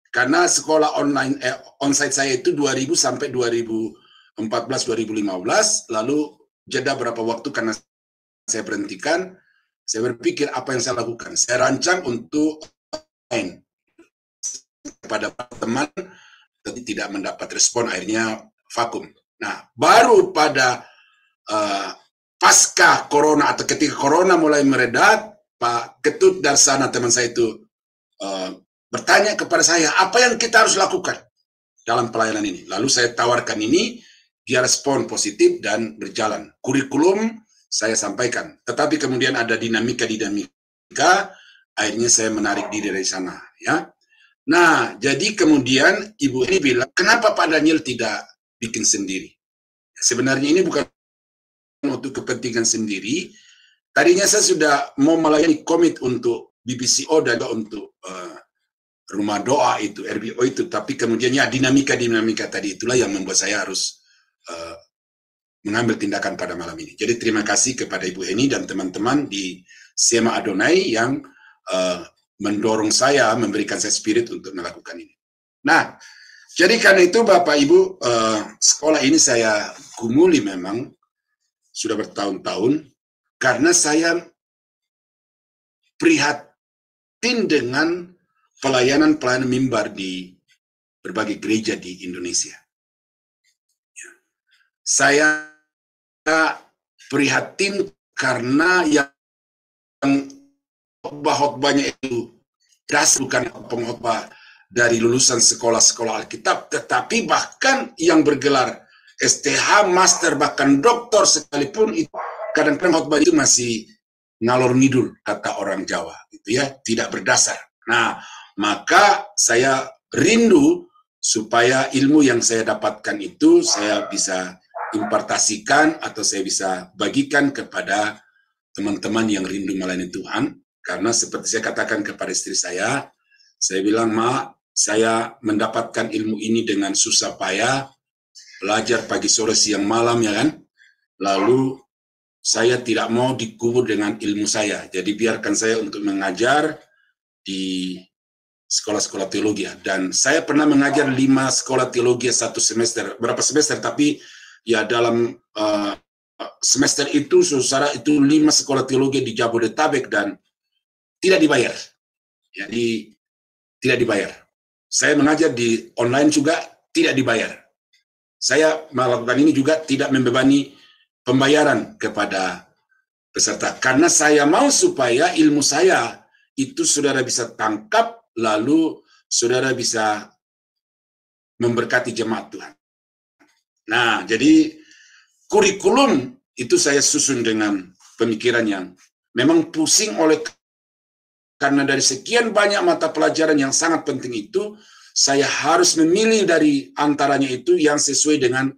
Karena sekolah online, onsite saya itu 2000 sampai 2014-2015, lalu jeda berapa waktu karena saya berhentikan, saya berpikir apa yang saya lakukan. Saya rancang untuk online kepada teman, tapi tidak mendapat respon, akhirnya vakum. Nah, baru pada pasca corona atau ketika corona mulai meredat, Pak Ketut Darsana teman saya itu bertanya kepada saya, apa yang kita harus lakukan dalam pelayanan ini? Lalu saya tawarkan ini, dia respon positif dan berjalan. Kurikulum saya sampaikan, tetapi kemudian ada dinamika, akhirnya saya menarik diri dari sana. Ya. Nah, jadi kemudian Ibu ini bilang, kenapa Pak Daniel tidak bikin sendiri? Sebenarnya ini bukan untuk kepentingan sendiri. Tadinya saya sudah mau melayani komit untuk BPCO dan untuk rumah doa itu, RBO itu, tapi kemudian ya dinamika tadi itulah yang membuat saya harus mengambil tindakan pada malam ini. Jadi terima kasih kepada Ibu Heni dan teman-teman di Sema Adonai yang mendorong saya, memberikan saya spirit untuk melakukan ini. Nah, jadi karena itu Bapak Ibu, sekolah ini saya gumuli memang sudah bertahun-tahun, karena saya prihatin dengan pelayanan mimbar di berbagai gereja di Indonesia. Saya prihatin karena yang khotbah-khotbahnya itu bukan pengkhotbah dari lulusan sekolah-sekolah Alkitab, tetapi bahkan yang bergelar STH, Master, bahkan Doktor sekalipun, itu kadang-kadang khotbah itu masih ngalor ngidul, kata orang Jawa, gitu ya, tidak berdasar. Nah, maka saya rindu supaya ilmu yang saya dapatkan itu saya bisa impartasikan atau saya bisa bagikan kepada teman-teman yang rindu melayani Tuhan. Karena seperti saya katakan kepada istri saya bilang, Ma, saya mendapatkan ilmu ini dengan susah payah, belajar pagi, sore, siang, malam, ya kan? Lalu saya tidak mau dikubur dengan ilmu saya. Jadi biarkan saya untuk mengajar di sekolah-sekolah teologi. Dan saya pernah mengajar 5 sekolah teologi 1 semester. Berapa semester, tapi ya dalam semester itu, saudara, itu 5 sekolah teologi di Jabodetabek dan tidak dibayar. Jadi tidak dibayar. Saya mengajar di online juga tidak dibayar. Saya melakukan ini juga tidak membebani pembayaran kepada peserta. Karena saya mau supaya ilmu saya itu saudara bisa tangkap, lalu saudara bisa memberkati jemaat Tuhan. Nah, jadi kurikulum itu saya susun dengan pemikiran yang memang pusing karena dari sekian banyak mata pelajaran yang sangat penting itu, saya harus memilih dari antaranya itu yang sesuai dengan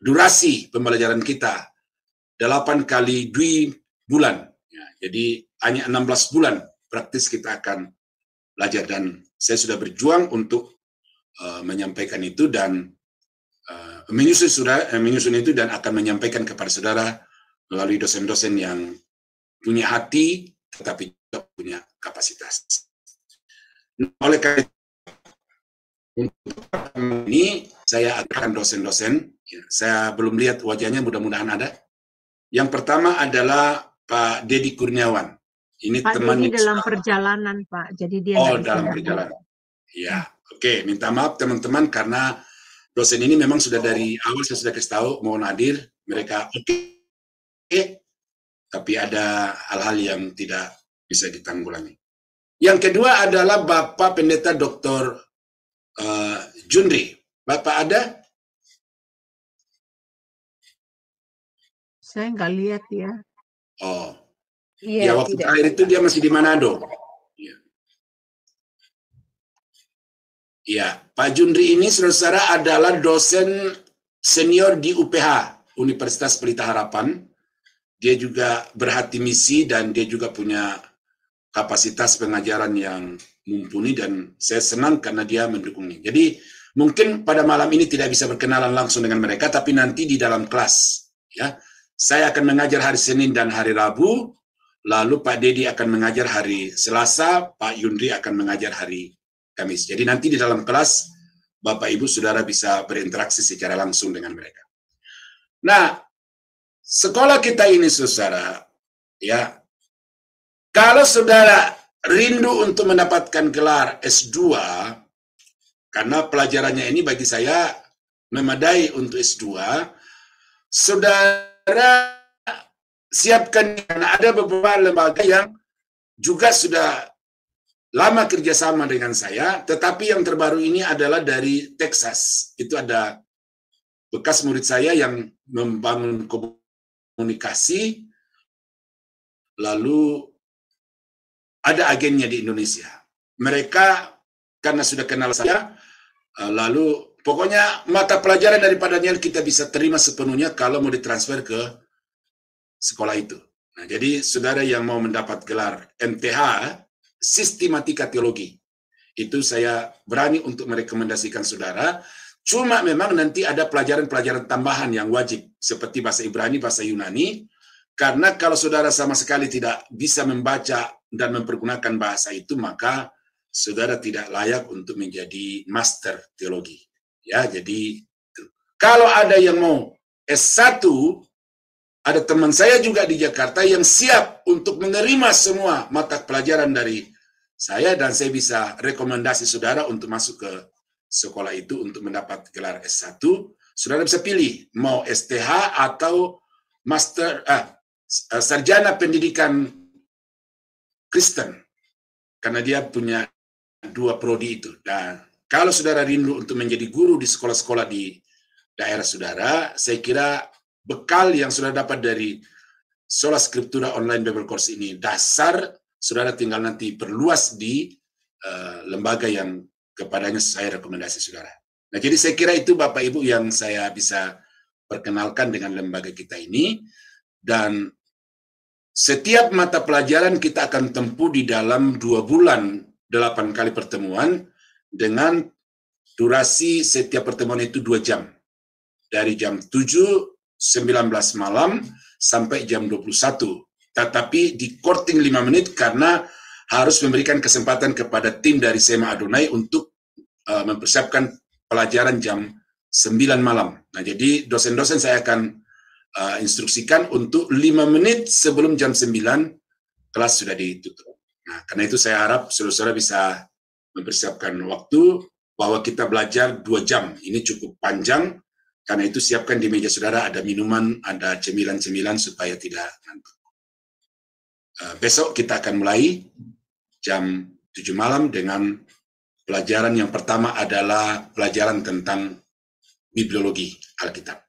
durasi pembelajaran kita. 8 kali 2 bulan. Ya, jadi hanya 16 bulan praktis kita akan belajar. Dan saya sudah berjuang untuk menyampaikan itu dan menyusun itu dan akan menyampaikan kepada saudara melalui dosen-dosen yang punya hati tetapi juga punya kapasitas. Oleh karena untuk ini saya akan dosen-dosen. Saya belum lihat wajahnya, mudah-mudahan ada. Yang pertama adalah Pak Dedi Kurniawan. Ini Pak teman Dedi dalam perjalanan, Pak. Jadi dia dalam perjalanan. Ya, oke. Minta maaf teman-teman karena dosen ini memang sudah dari awal saya sudah kasih tahu mau hadir, mereka oke, tapi ada hal-hal yang tidak bisa ditanggulangi. Yang kedua adalah Bapak Pendeta Dr. Junri. Bapak ada? Saya nggak lihat ya. Oh, Iya, ya waktu tidak. terakhir itu dia masih di Manado. Ya, Pak Junri ini saudara adalah dosen senior di UPH, Universitas Pelita Harapan. Dia juga berhati misi dan dia juga punya kapasitas pengajaran yang mumpuni dan saya senang karena dia mendukungnya. Jadi mungkin pada malam ini tidak bisa berkenalan langsung dengan mereka, tapi nanti di dalam kelas, ya, saya akan mengajar hari Senin dan hari Rabu, lalu Pak Dedi akan mengajar hari Selasa, Pak Yundri akan mengajar hari Kamis. Jadi nanti di dalam kelas Bapak Ibu Saudara bisa berinteraksi secara langsung dengan mereka. Nah, sekolah kita ini saudara, ya, kalau saudara rindu untuk mendapatkan gelar S2, karena pelajarannya ini bagi saya memadai untuk S2, saudara siapkan, karena ada beberapa lembaga yang juga sudah lama kerjasama dengan saya, tetapi yang terbaru ini adalah dari Texas. Itu ada bekas murid saya yang membangun komunikasi, lalu ada agennya di Indonesia. Mereka karena sudah kenal saya, lalu pokoknya mata pelajaran daripada Daniel kita bisa terima sepenuhnya kalau mau ditransfer ke sekolah itu. Nah, jadi saudara yang mau mendapat gelar MTH, Sistematika Teologi, itu saya berani untuk merekomendasikan saudara. Cuma memang nanti ada pelajaran-pelajaran tambahan yang wajib, seperti bahasa Ibrani, bahasa Yunani, karena kalau saudara sama sekali tidak bisa membaca dan mempergunakan bahasa itu, maka saudara tidak layak untuk menjadi master teologi. Ya, jadi kalau ada yang mau S1, ada teman saya juga di Jakarta yang siap untuk menerima semua mata pelajaran dari saya dan saya bisa rekomendasi saudara untuk masuk ke sekolah itu untuk mendapat gelar S1. Saudara bisa pilih mau STH atau master sarjana pendidikan Kristen, karena dia punya dua prodi itu. Dan kalau saudara rindu untuk menjadi guru di sekolah-sekolah di daerah saudara, saya kira bekal yang saudara dapat dari Sola Scriptura Online Bible Course ini dasar, saudara tinggal nanti perluas di lembaga yang kepadanya saya rekomendasi saudara. Nah, jadi saya kira itu Bapak Ibu yang saya bisa perkenalkan dengan lembaga kita ini. Dan setiap mata pelajaran kita akan tempuh di dalam 2 bulan, 8 kali pertemuan, dengan durasi setiap pertemuan itu 2 jam. Dari jam 7.19 malam sampai jam 21. Tetapi di courting 5 menit karena harus memberikan kesempatan kepada tim dari Sema Adonai untuk mempersiapkan pelajaran jam 9 malam. Nah, jadi dosen-dosen saya akan instruksikan untuk 5 menit sebelum jam 9 kelas sudah ditutup. Nah, karena itu saya harap saudara-saudara bisa mempersiapkan waktu bahwa kita belajar 2 jam. Ini cukup panjang. Karena itu siapkan di meja saudara ada minuman, ada cemilan-cemilan supaya tidak ngantuk. Besok kita akan mulai jam 7 malam dengan pelajaran yang pertama adalah pelajaran tentang bibliologi Alkitab.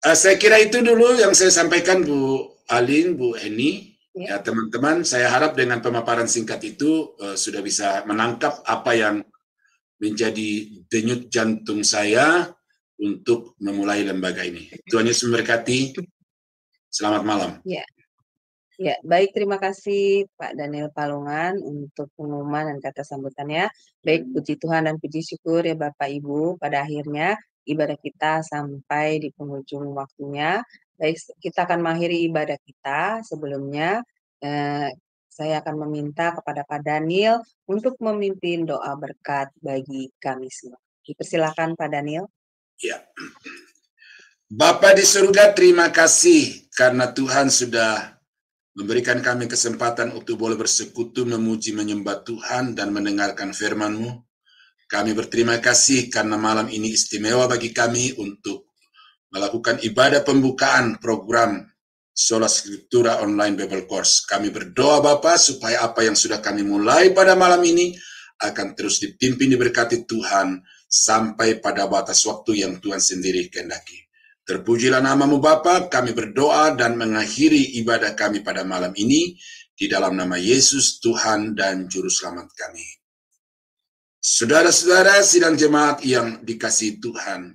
Saya kira itu dulu yang saya sampaikan Bu Alin, Bu Eni. Ya, teman-teman, saya harap dengan pemaparan singkat itu sudah bisa menangkap apa yang menjadi denyut jantung saya untuk memulai lembaga ini. Tuhan Yesus memberkati. Selamat malam. Ya, baik, terima kasih Pak Daniel Palungan untuk pengumuman dan kata sambutannya. Baik, puji Tuhan dan puji syukur ya Bapak Ibu, pada akhirnya ibadah kita sampai di penghujung waktunya. Baik, kita akan mengakhiri ibadah kita. Sebelumnya, saya akan meminta kepada Pak Daniel untuk memimpin doa berkat bagi kami semua. Dipersilakan Pak Daniel. Ya. Bapa di surga, terima kasih karena Tuhan sudah memberikan kami kesempatan untuk boleh bersekutu, memuji, menyembah Tuhan dan mendengarkan firman-Mu. Kami berterima kasih karena malam ini istimewa bagi kami untuk melakukan ibadah pembukaan program Sola Scriptura Online Bible Course. Kami berdoa Bapa supaya apa yang sudah kami mulai pada malam ini akan terus dipimpin diberkati Tuhan sampai pada batas waktu yang Tuhan sendiri kehendaki. Terpujilah namamu Bapa, kami berdoa dan mengakhiri ibadah kami pada malam ini di dalam nama Yesus Tuhan dan Juru Selamat kami. Saudara-saudara sidang jemaat yang dikasihi Tuhan,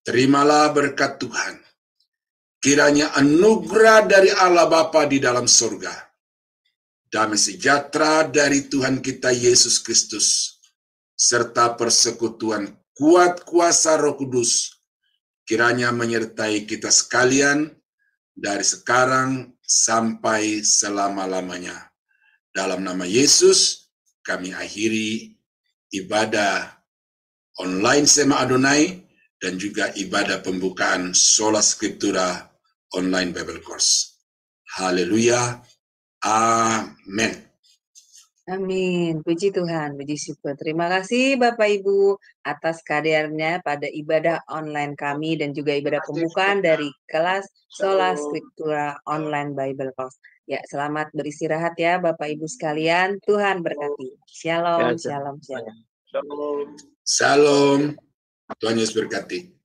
terimalah berkat Tuhan. Kiranya anugerah dari Allah Bapa di dalam surga, damai sejahtera dari Tuhan kita Yesus Kristus, serta persekutuan kuat kuasa Roh Kudus, kiranya menyertai kita sekalian dari sekarang sampai selama-lamanya. Dalam nama Yesus, kami akhiri ibadah online Sema Adonai dan juga ibadah pembukaan Sola Scriptura Online Bible Course. Haleluya. Amin. Amin. Puji Tuhan, puji syukur. Terima kasih Bapak Ibu atas kehadirannya pada ibadah online kami dan juga ibadah pembukaan dari kelas Sola Scriptura Online Bible Course. Ya, selamat beristirahat ya Bapak Ibu sekalian. Tuhan berkati. Shalom, shalom, shalom. Salam. Tuhan Yesus berkati.